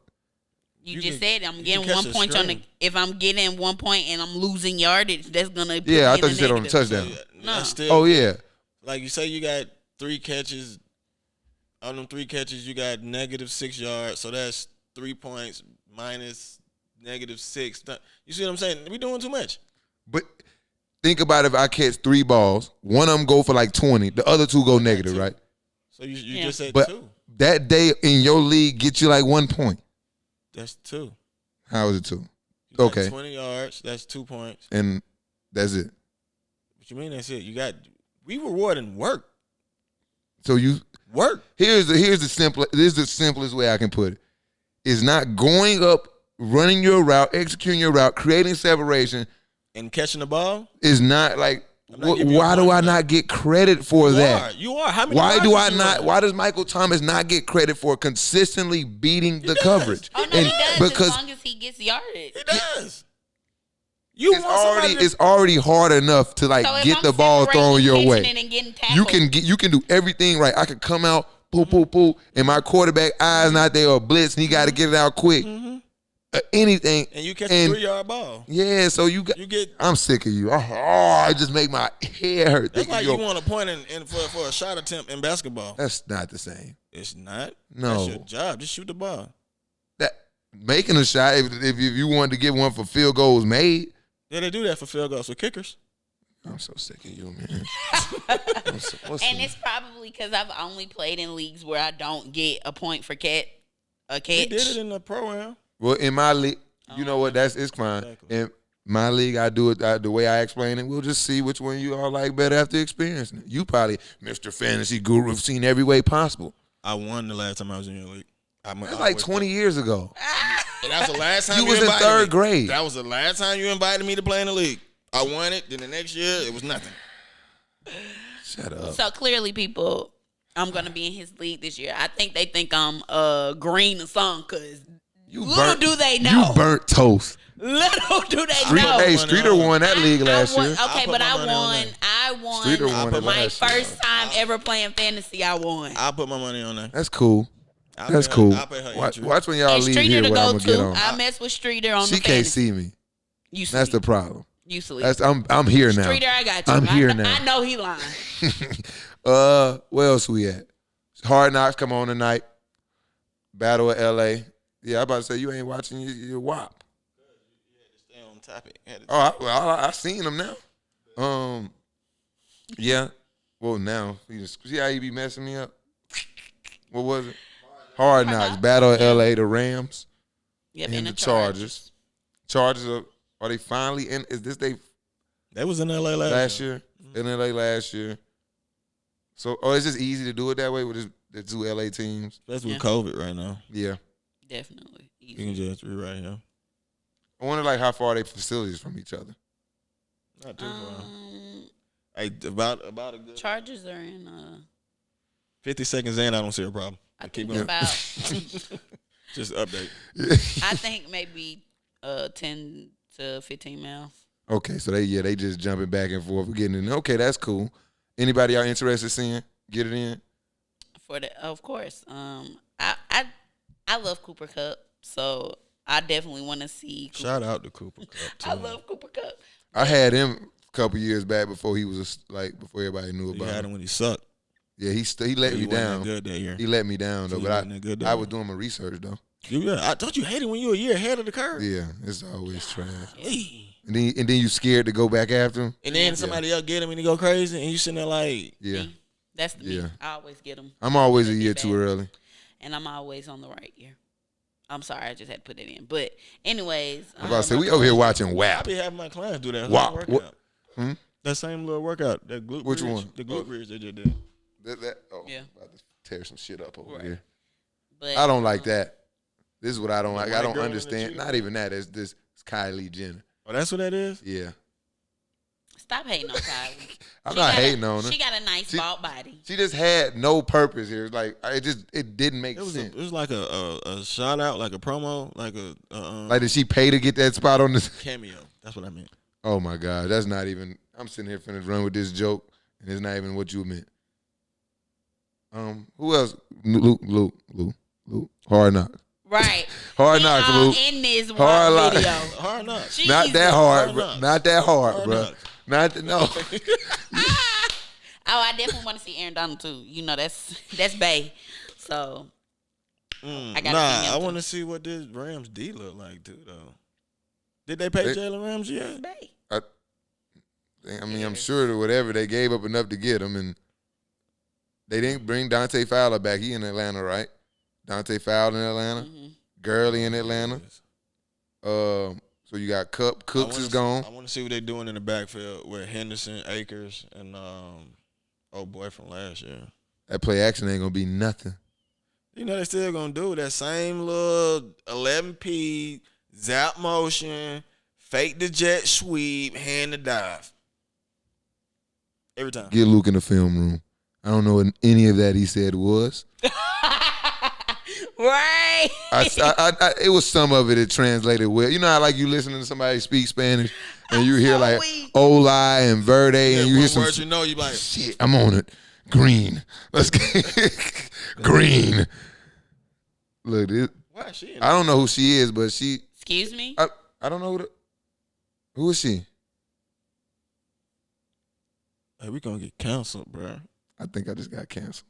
You can- just said I'm you getting can catch 1 a point on the. string. If I'm getting 1 point and I'm losing yardage, that's gonna. Put Yeah, I me thought in you said on the negative. touchdown. No. That's still, Oh yeah, like you say, you got 3 catches. On them 3 catches, you got -6 yards. So that's 3 points minus -6. You see what I'm saying? We doing too much. but think about if I catch 3 balls, one of them go for like 20, the other 2 go negative, too. right? So you Yeah. just said But 2. that day in your league get you like 1 point. That's 2. How is it 2? You got Okay. 20 yards. That's 2 points. And that's it. What you mean? That's it. We rewarding work. So you Work. here's the simplest way I can put it. It's not going up, running your route, executing your route, creating separation. And catching the ball. Is not like I'm not giving you a why do point I for that. not get credit for that? You are. How many Why yards do did I you not? run? Why does Michael Thomas not get credit for consistently beating the coverage? Oh no, he does because as long as he gets yardage. He does. You it's want somebody to- it's already hard enough to like So if get I'm the ball separating, thrown your catching way. it and getting You can do everything right. I could come out, poo, and my quarterback eyes not there or blitz, and he got to get it out quick. Anything. and you catch a 3-yard ball. Yeah, so you get. I'm sick of you. I just make my head hurt. That's thinking like you're- you want a point for a shot attempt in basketball. That's not the same. It's not. No. That's your job. Just shoot the ball. That making a shot. If you wanted to get one for field goals made. Yeah, they do that for field goals for kickers. I'm so sick of you, man. And it's probably because I've only played in leagues where I don't get a point for a catch. We did it in the program. Well, in my league, you know what? It's fine. Exactly. In my league, I do it the way I explain it. We'll just see which one you all like better after experiencing it. You probably, Mr. Fantasy Guru, have seen every way possible. I won the last time I was in your league. That's like 20 years ago. And that was the last time you was in third grade. That was the last time you invited me to play in the league. I won it. Then the next year, it was nothing. Shut up. So clearly, people, I'm gonna be in his league this year. I think they think I'm green or something, cause little do they know. You burnt toast. Little do they know. Hey, Streeter won that league last year. Okay, but I won. Streeter won it my last year. first time ever playing fantasy. I won. I'll put my money on that. That's cool. I'll pay her Watch when y'all and leave Streeter here to what I'm go gonna get to. on. I mess with Streeter on She the can't fantasy. see me. You sleep. That's the problem. You sleep. I'm here now. Streeter, I got you. I'm here now. I know he lying. Where else we at? Hard Knocks come on tonight. Battle of LA. Yeah, I about to say you ain't watching your WAP. Stay on topic. I seen him now. Yeah. Well, now see how you be messing me up. What was it? Hard Knocks. Battle of LA. The Rams. Yep, and the Chargers. Chargers are they finally in? Is this they was in LA last year. In LA last year. So, it's just easy to do it that way with the two LA teams. Especially with COVID right now. Yeah. Definitely. Easy. You can just rewrite him. I wonder how far they facilities from each other. Not too far. Hey, about a good Chargers are in 50 seconds in, I don't see a problem. I Keep think going. about Just update. I think maybe 10 to 15 miles. Okay, so they just jumping back and forth, getting in. Okay, that's cool. Anybody y'all interested in seeing? Get it in. Of course. I love Cooper Cup, so I definitely want to see. Shout out to Cooper Cup too. I love Cooper Cup. I had him a couple years back before he was before everybody knew You about had him. him when he sucked. Yeah, he let me He wasn't down. that good that year. He let me down though, He but wasn't that good that I year. was doing my research though. I thought you hated when you were a year ahead of the curve. Yeah, it's always trash. Hey. And then you scared to go back after him. And then somebody else get him and he go crazy and you sitting there like, Yeah, Me. That's the me. Yeah. I always get them. I'm always a They year get too bad. early. And I'm always on the right year. I'm sorry, I just had to put it in. But anyways, I'm about to say we over here watching I WAP. be having my clients do that Wow. whole What- workout. That same little workout, that glute Which bridge, one? The glute bridge they just did. Yeah. About to tear some shit up over Right. here. but I don't like that. This is what I don't like. I white don't girl in the understand. cheetah? Not even that. It's Kylie Jenner. Oh, that's what that is? Yeah. stop hating on Kylie. I'm She not got hating on her. She got a nice She- bald body. She just had no purpose here. Like it didn't make It was sense. like a shout out, like a promo, like a Like did she pay to get that spot on this? cameo. That's what I meant. Oh my God, that's not even. I'm sitting here finna run with this joke, and it's not even what you meant. Who else? Luke. Hard Knocks. Right. Hard We Knocks, all Luke. in this Hard one Knock- video. Hard Knocks. Jesus. Not that hard, Hard bro. Knocks. Not that hard, Hard bro. Knocks. No. Oh, I definitely want to see Aaron Donald too. You know that's Bay. So I gotta see him I too. want to see what this Rams D look like too, though. Did they pay Jalen Ramsey yet? Bay. I mean, I'm sure that whatever they gave up enough to get him, and they didn't bring Dante Fowler back. He in Atlanta, right? Dante Fowler in Atlanta. Mm-hmm. Gurley in Atlanta. So you got Cup. Cooks is gone. I want to see what they're doing in the backfield with Henderson, Akers, and old boy from last year. That play action ain't gonna be nothing. You know they still gonna do that same little 11P zap motion, fake the jet sweep, hand the dive. Every time. Get Luke in the film room. I don't know what any of that he said was. Right. It was some of it that translated well. You know how like you listening to somebody speak Spanish and you hear So like weak. Ola and Verde and you hear one some word you know, you like, shit. I'm on it. Green. Let's get green. Look, why is she in I don't know who she is, but she. Excuse me. I don't know who is she. Hey, we gonna get canceled, bro. I think I just got canceled.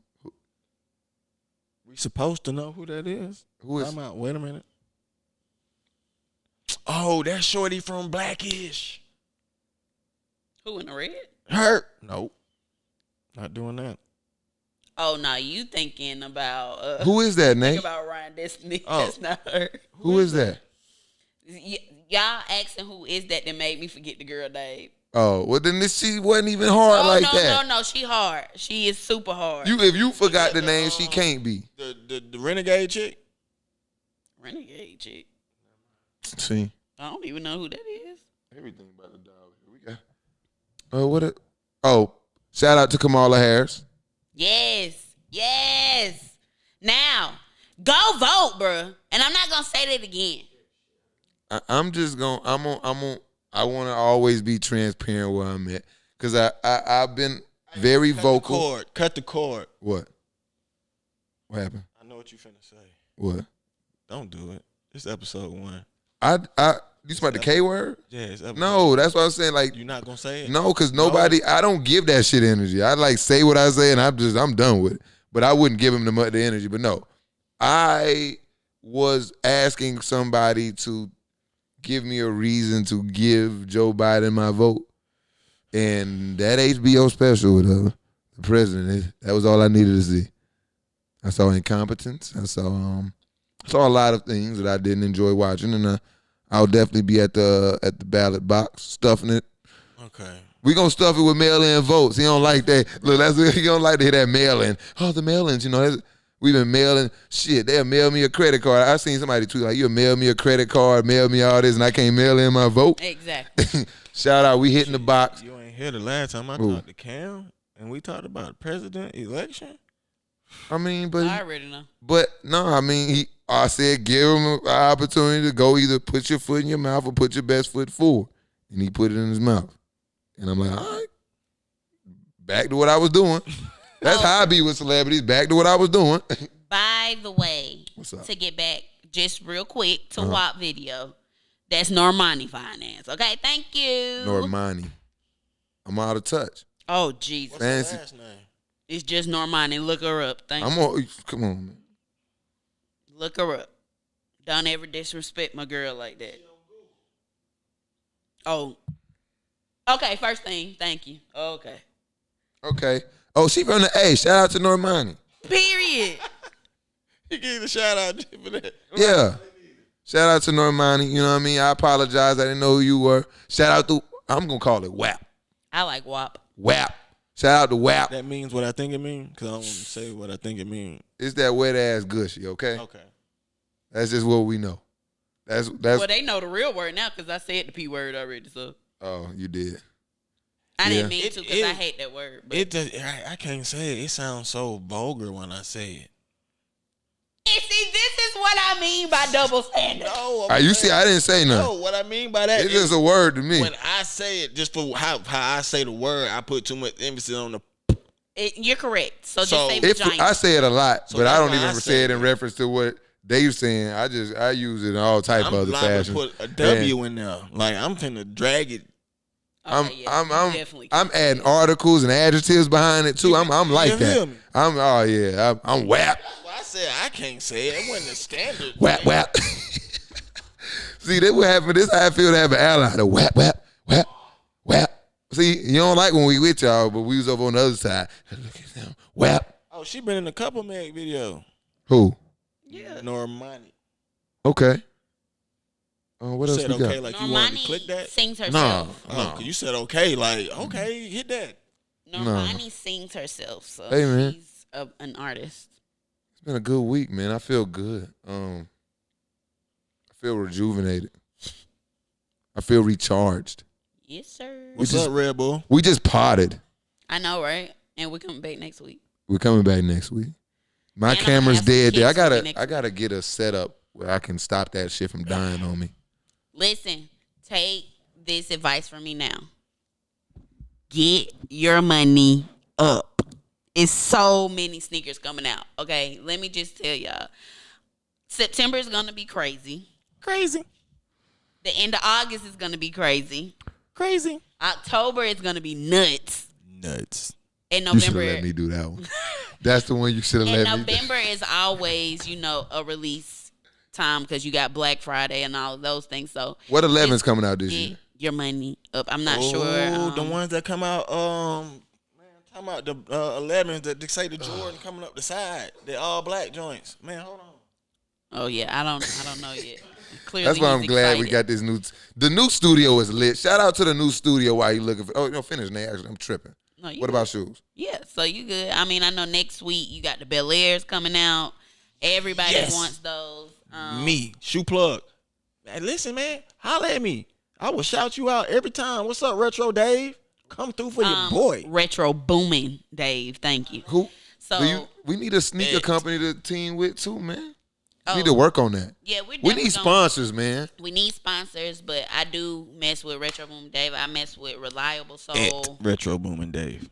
We supposed to know who that is? Who is? Time out. Wait a minute. Oh, that's Shorty from Blackish. Who in the red? Her? Nope. Not doing that. Oh no, you thinking about Who is that, think Nate? about Ryan Destiny. Oh. That's not her. Who is that? Y'all asking who is that made me forget the girl name. Oh, well then she wasn't even hard like that. No, she hard. She is super hard. If you forgot the name, she can't be. The renegade chick. Renegade chick. See, I don't even know who that is. everything about the dog. We got. Shout out to Kamala Harris. Yes. Now, go vote, bruh. And I'm not gonna say that again. I want to always be transparent where I'm at because I've been very vocal. Cut the cord. What happened? I know what you finna say. What? Don't do it. It's episode 1. You about the K word? Yeah, it's episode. No, that's what I'm saying. Like, you're not gonna say it. No, because nobody. I don't give that shit energy. I like say what I say, and I'm done with it. But I wouldn't give him the energy. But no, I was asking somebody to give me a reason to give Joe Biden my vote, and that HBO special with the president. That was all I needed to see. I saw incompetence. I saw a lot of things that I didn't enjoy watching, and I'll definitely be at the ballot box stuffing it. Okay. We gonna stuff it with mail-in votes. He don't like that. Look, he don't like to hear that mail-in. Oh, the mail-ins, we've been mailing shit. They'll mail me a credit card. I seen somebody tweet like, "You mail me a credit card, mail me all this, and I can't mail in my vote." Exactly. Shout out, we hitting the box. You ain't here the last time I talked to Cam, and we talked about the president election. I mean, but I already know. But no, I mean, I said give him an opportunity to go either put your foot in your mouth or put your best foot forward, and he put it in his mouth. And I'm like, all right, back to what I was doing. That's how I be with celebrities. Back to what I was doing. By the way, what's up? To get back just real quick to WAP video, that's Normani Finance. Okay, thank you. Normani. I'm out of touch. Oh, Jesus. What's her last name? It's just Normani. Look her up. Thank you. Come on, man. Look her up. Don't ever disrespect my girl like that. Oh. Okay, first thing. Thank you. Okay. Oh, she from the A. Shout out to Normani. Period. He gave a shout out for that. Yeah. Shout out to Normani. You know what I mean? I apologize. I didn't know who you were. Shout out to, I'm going to call it WAP. I like WAP. WAP. Shout out to WAP. That means what I think it means? Because I don't want to say what I think it means. It's that wet ass gushy, okay? Okay. That's just what we know. That's. Well, they know the real word now because I said the P word already, so. Oh, you did. I didn't mean to because I hate that word. But. It does. I can't say it. It sounds so vulgar when I say it. And see, this is what I mean by double standard. No, you see, I didn't say nothing. No, what I mean by that it's just a word to me. When I say it, just for how I say the word, I put too much emphasis on the. You're correct. So just say vagina. I say it a lot, So but I don't that's why even I say it in reference to what they saying. I use it in all type of other fashions. I'm put a W in there. Like I'm finna drag it. Okay, I'm adding articles and adjectives behind it too. I'm like You that. feel me? I'm WAP. Well, I said I can't say it. It wasn't a standard. WAP. See, this what happened. This how I feel to have an ally. The WAP. See, you don't like when we with y'all, but we was over on the other side. WAP. Oh, she been in a couple Meg video. Who? Yeah. Normani. Okay. What else said we got? okay, like you wanted to click that? Sings herself. No. 'Cause you said okay, like okay, hit that. Normani sings herself, so hey, man. she's an artist. It's been a good week, man. I feel good. I feel rejuvenated. I feel recharged. Yes, sir. What's up, Red Bull? We just potted. I know, right? And we're coming back next week. We're coming back next week. My And camera's I'm gonna have dead there. some I gotta get a setup where I can stop that shit from dying on me. Listen, take this advice from me now. Get your money up. It's so many sneakers coming out. Okay, let me just tell y'all. September is gonna be crazy. Crazy. The end of August is gonna be crazy. Crazy. October is gonna be nuts. Nuts. And You should November. have let me do that one. That's the one you should have And let me do. November is always, a release time because you got Black Friday and all of those things. So What 11's just coming out this get year? your money up. I'm not sure. The ones that come out, man, talking about the 11s that they say the Jordan coming up the side. They're all black joints. Man, hold on. Oh yeah, I don't know yet. Clearly That's why I'm he's glad we excited. got this new The new studio is lit. Shout out to the new studio while you looking for. Oh, no, finish, Nate. Actually, I'm tripping. No, What about shoes? Yeah, so you good. I mean, I know next week you got the Bel Airs coming out. Everybody wants those. Me, shoe plug. Man, listen, man, holla at me. I will shout you out every time. What's up, Retro Dave? Come through for your boy. Retro booming, Dave. Thank you. Who? So We need a sneaker company to team with too, man. We Oh. need to work on that. yeah, We need sponsors, man. We need sponsors, but I do mess with Retro Boom Dave. I mess with Reliable Soul. Retro Booming Dave.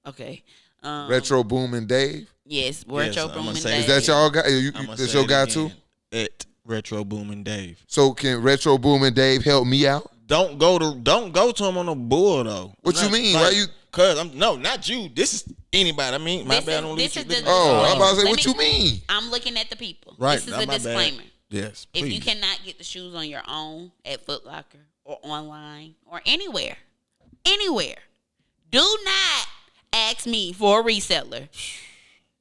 Okay. Retro Boom and Dave. Yes, Retro I'ma Boom and say Dave. Is that y'all guy? I'ma That's say your it guy again. too? At Retro Booming Dave. So can Retro Boom and Dave help me out? Don't go to him on the bull though. What you mean? Why you? Cause not you. This is anybody. I mean, my This bad. is- I don't this leave is you. the- Oh, I'm about to say, Let what me- you mean? I'm looking at the people. Right, This is not a my bad. disclaimer. Yes, If you please. cannot get the shoes on your own at Foot Locker or online or anywhere, do not ask me for a reseller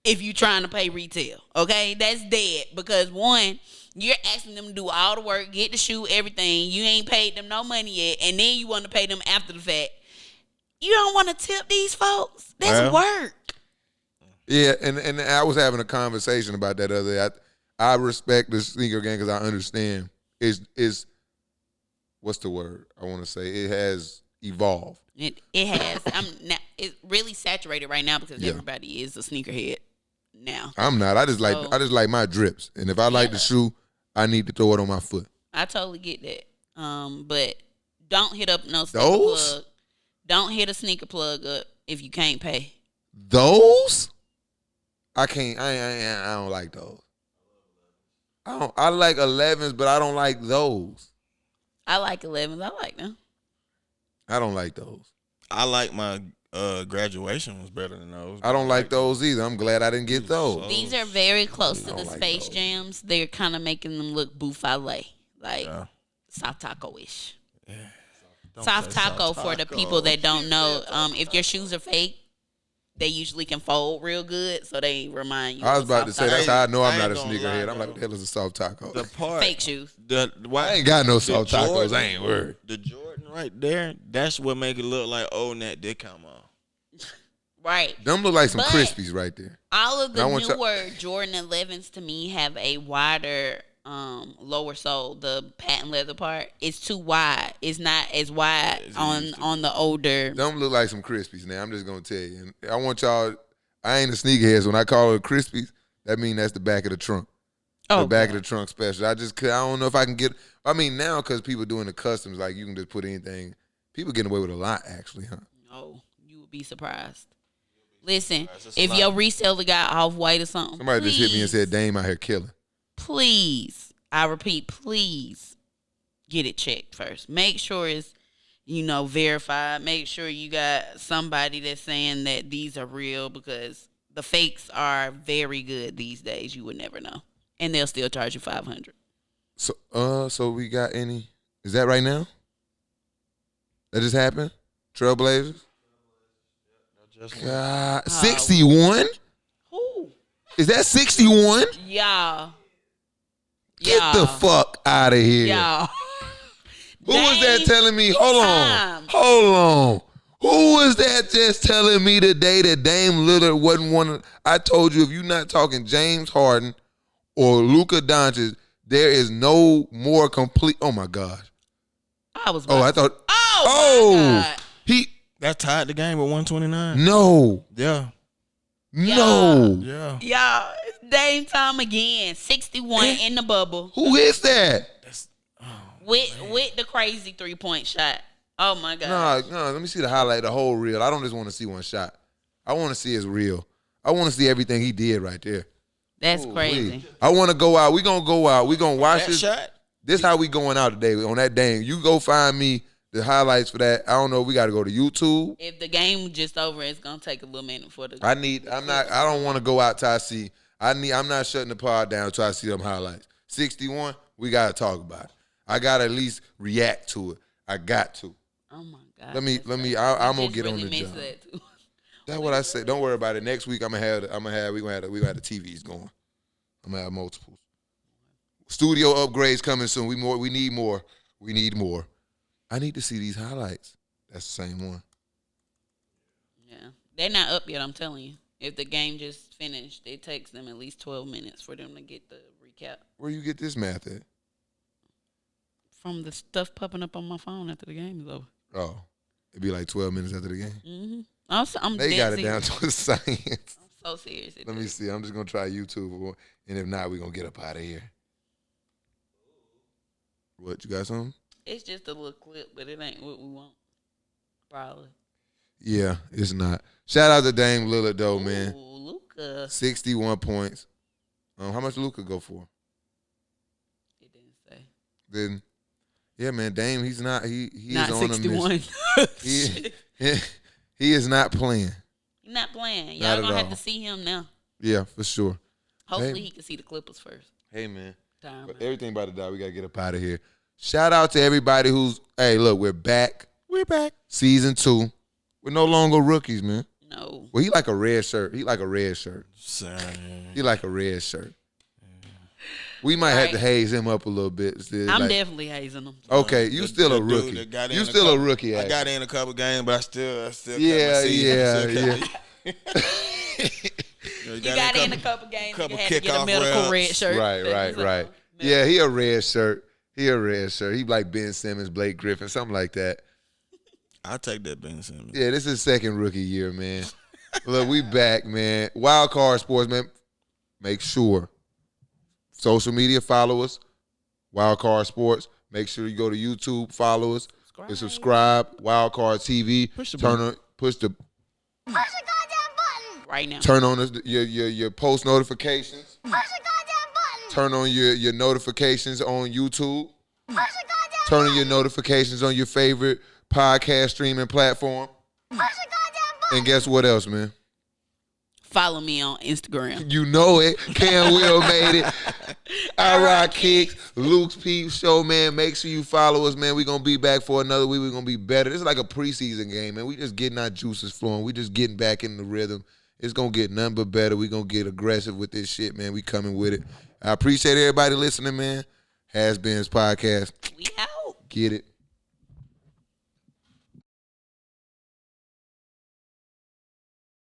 if you're trying to pay retail. Okay? That's dead because one, you're asking them to do all the work, get the shoe, everything. You ain't paid them no money yet, and then you want to pay them after the fact. You don't want to tip these folks. That's work. Yeah, and I was having a conversation about that other day. I respect the sneaker game because I understand is what's the word I want to say? It has evolved. It has. It's really saturated right now because everybody is a sneakerhead now. I'm not. I just like my drips, and if I like the shoe, I need to throw it on my foot. I totally get that. But don't hit up no sneaker Those? plug. Don't hit a sneaker plug up if you can't pay. Those? I can't. I don't like those. I like 11s, but I don't like those. I like 11s. I like them. I don't like those. I like my graduation was better than those. I don't like those either. I'm glad I didn't get those. These are very close to I the don't like Space those. Jams. They're kind of making them look buffale, like soft taco-ish. Soft taco for the people that don't know. If your shoes are fake, they usually can fold real good, so they remind you. I was of about to soft say taco. that's how I know I'm I not a ain't gonna sneakerhead. lie, I'm like, what the hell is a soft taco? The part, Fake shoes. I ain't got no soft tacos. I ain't worried. The Jordan right there, that's what make it look like Net did come on. Right. Them look like some But- Krispies right there. All of the I want y'all- newer Jordan 11s to me have a wider lower sole. The patent leather part is too wide. It's not as wide on the older. Them look like some Krispies now. I'm just gonna tell you. And I want y'all. I ain't a sneakerhead, so when I call it Krispies, that mean that's the back of the trunk. The back of the trunk special. I don't know if I can get. I mean now because people doing the customs, like you can just put anything. People getting away with a lot actually, huh? No, you would be surprised. Listen, if your reseller got off white or something, Somebody just hit me and said, "Dame out here killing." please, I repeat, please get it checked first. Make sure it's, verified. Make sure you got somebody that's saying that these are real because the fakes are very good these days. You would never know. And they'll still charge you $500. So we got any? Is that right now? That just happened? Trailblazers? God, 61? Who? Is that 61? Y'all. Get the fuck out of here. Y'all. Who was that Dame telling me? Hold time. on. Who was that just telling me today that Dame Lillard wasn't one of? I told you if you're not talking James Harden or Luka Doncic, there is no more complete. Oh my gosh. I was. Oh, I thought. Oh my God. He That tied the game with 129. no. Yeah. No. Yeah. Y'all, it's Dame time again. 61 in the bubble Who is that? with the crazy 3-point shot. Oh my God. No, let me see the highlight, the whole reel. I don't just want to see one shot. I want to see his reel. I want to see everything he did right there. That's Ooh, crazy. wee. I want to go out. We gonna go out. We gonna watch That this. shot? This how we going out today on that Dame. You go find me the highlights for that. I don't know. We got to go to YouTube. If the game just over, it's gonna take a little minute for the. I don't want to go out till I see. I'm not shutting the pod down till I see them highlights. 61. We gotta talk about it. I gotta at least react to it. I got to. Oh my God. Let me. I'm gonna get on the job. That too. That's what I said. Don't worry about it. Next week we gonna have the TVs going. I'm gonna have multiples. Studio upgrades coming soon. We need more. I need to see these highlights. That's the same one. Yeah. They're not up yet, I'm telling you. If the game just finished, it takes them at least 12 minutes for them to get the recap. Where you get this math at? From the stuff popping up on my phone after the game is over. Oh, it'd be like 12 minutes after the game. Mm-hmm. I'm They dead got it serious. down to a science. I'm so serious. Let me see. I'm just gonna try YouTube, and if not, we're gonna get up out of here. What, you got something? It's just a little clip, but it ain't what we want. Probably. Yeah, it's not. Shout out to Dame Lillard though, man. Ooh, Luka. 61 points. How much Luka go for? It didn't say. Then, yeah, man, Dame, he's not. He Not is on 61. a mission. He is not playing. He's not playing. Not Y'all at gonna have all. to see him now. Yeah, for sure. Hopefully Hey. he can see the Clippers first. Hey, man. Time. But everything about to die. We got to get up out of here. Shout out to everybody who's, hey, look, we're back. We're back. Season 2. We're no longer rookies, man. No. Well, he like a red shirt. He like a red shirt. Son. He like a red shirt. We might have to haze him up a little bit. Still, I'm like, definitely hazing him. okay, you still a rookie. You still a rookie. I Actually. got in a couple games, but I still Yeah, You You got in a couple games. couple You had to get a kickoff medical reps. red shirt. Right. Yeah, he a red shirt. He like Ben Simmons, Blake Griffin, something like that. I'll take that Ben Simmons. Yeah, this is second rookie year, man. Look, we back, man. Wild Card Sports, man. Make sure. Social media, follow us. Wild Card Sports. Make sure you go to YouTube, follow us, and subscribe. Wild Card TV. Push the Push the Push the goddamn button. Right now. turn on your post notifications. Push the goddamn button. Turn on your notifications on YouTube. Push the goddamn Turn on your notifications on your favorite podcast streaming platform. Push the goddamn button. And guess what else, man? Follow me on Instagram. You know it. Cam Will made it. I Rock Kicks. Luke's Peep Show, man. Make sure you follow us, man. We're going to be back for another week. We're going to be better. This is like a preseason game, man. We just getting our juices flowing. We just getting back in the rhythm. It's going to get nothing but better. We're going to get aggressive with this shit, man. We coming with it. I appreciate everybody listening, man. HasBeens Podcast. We out. Get it.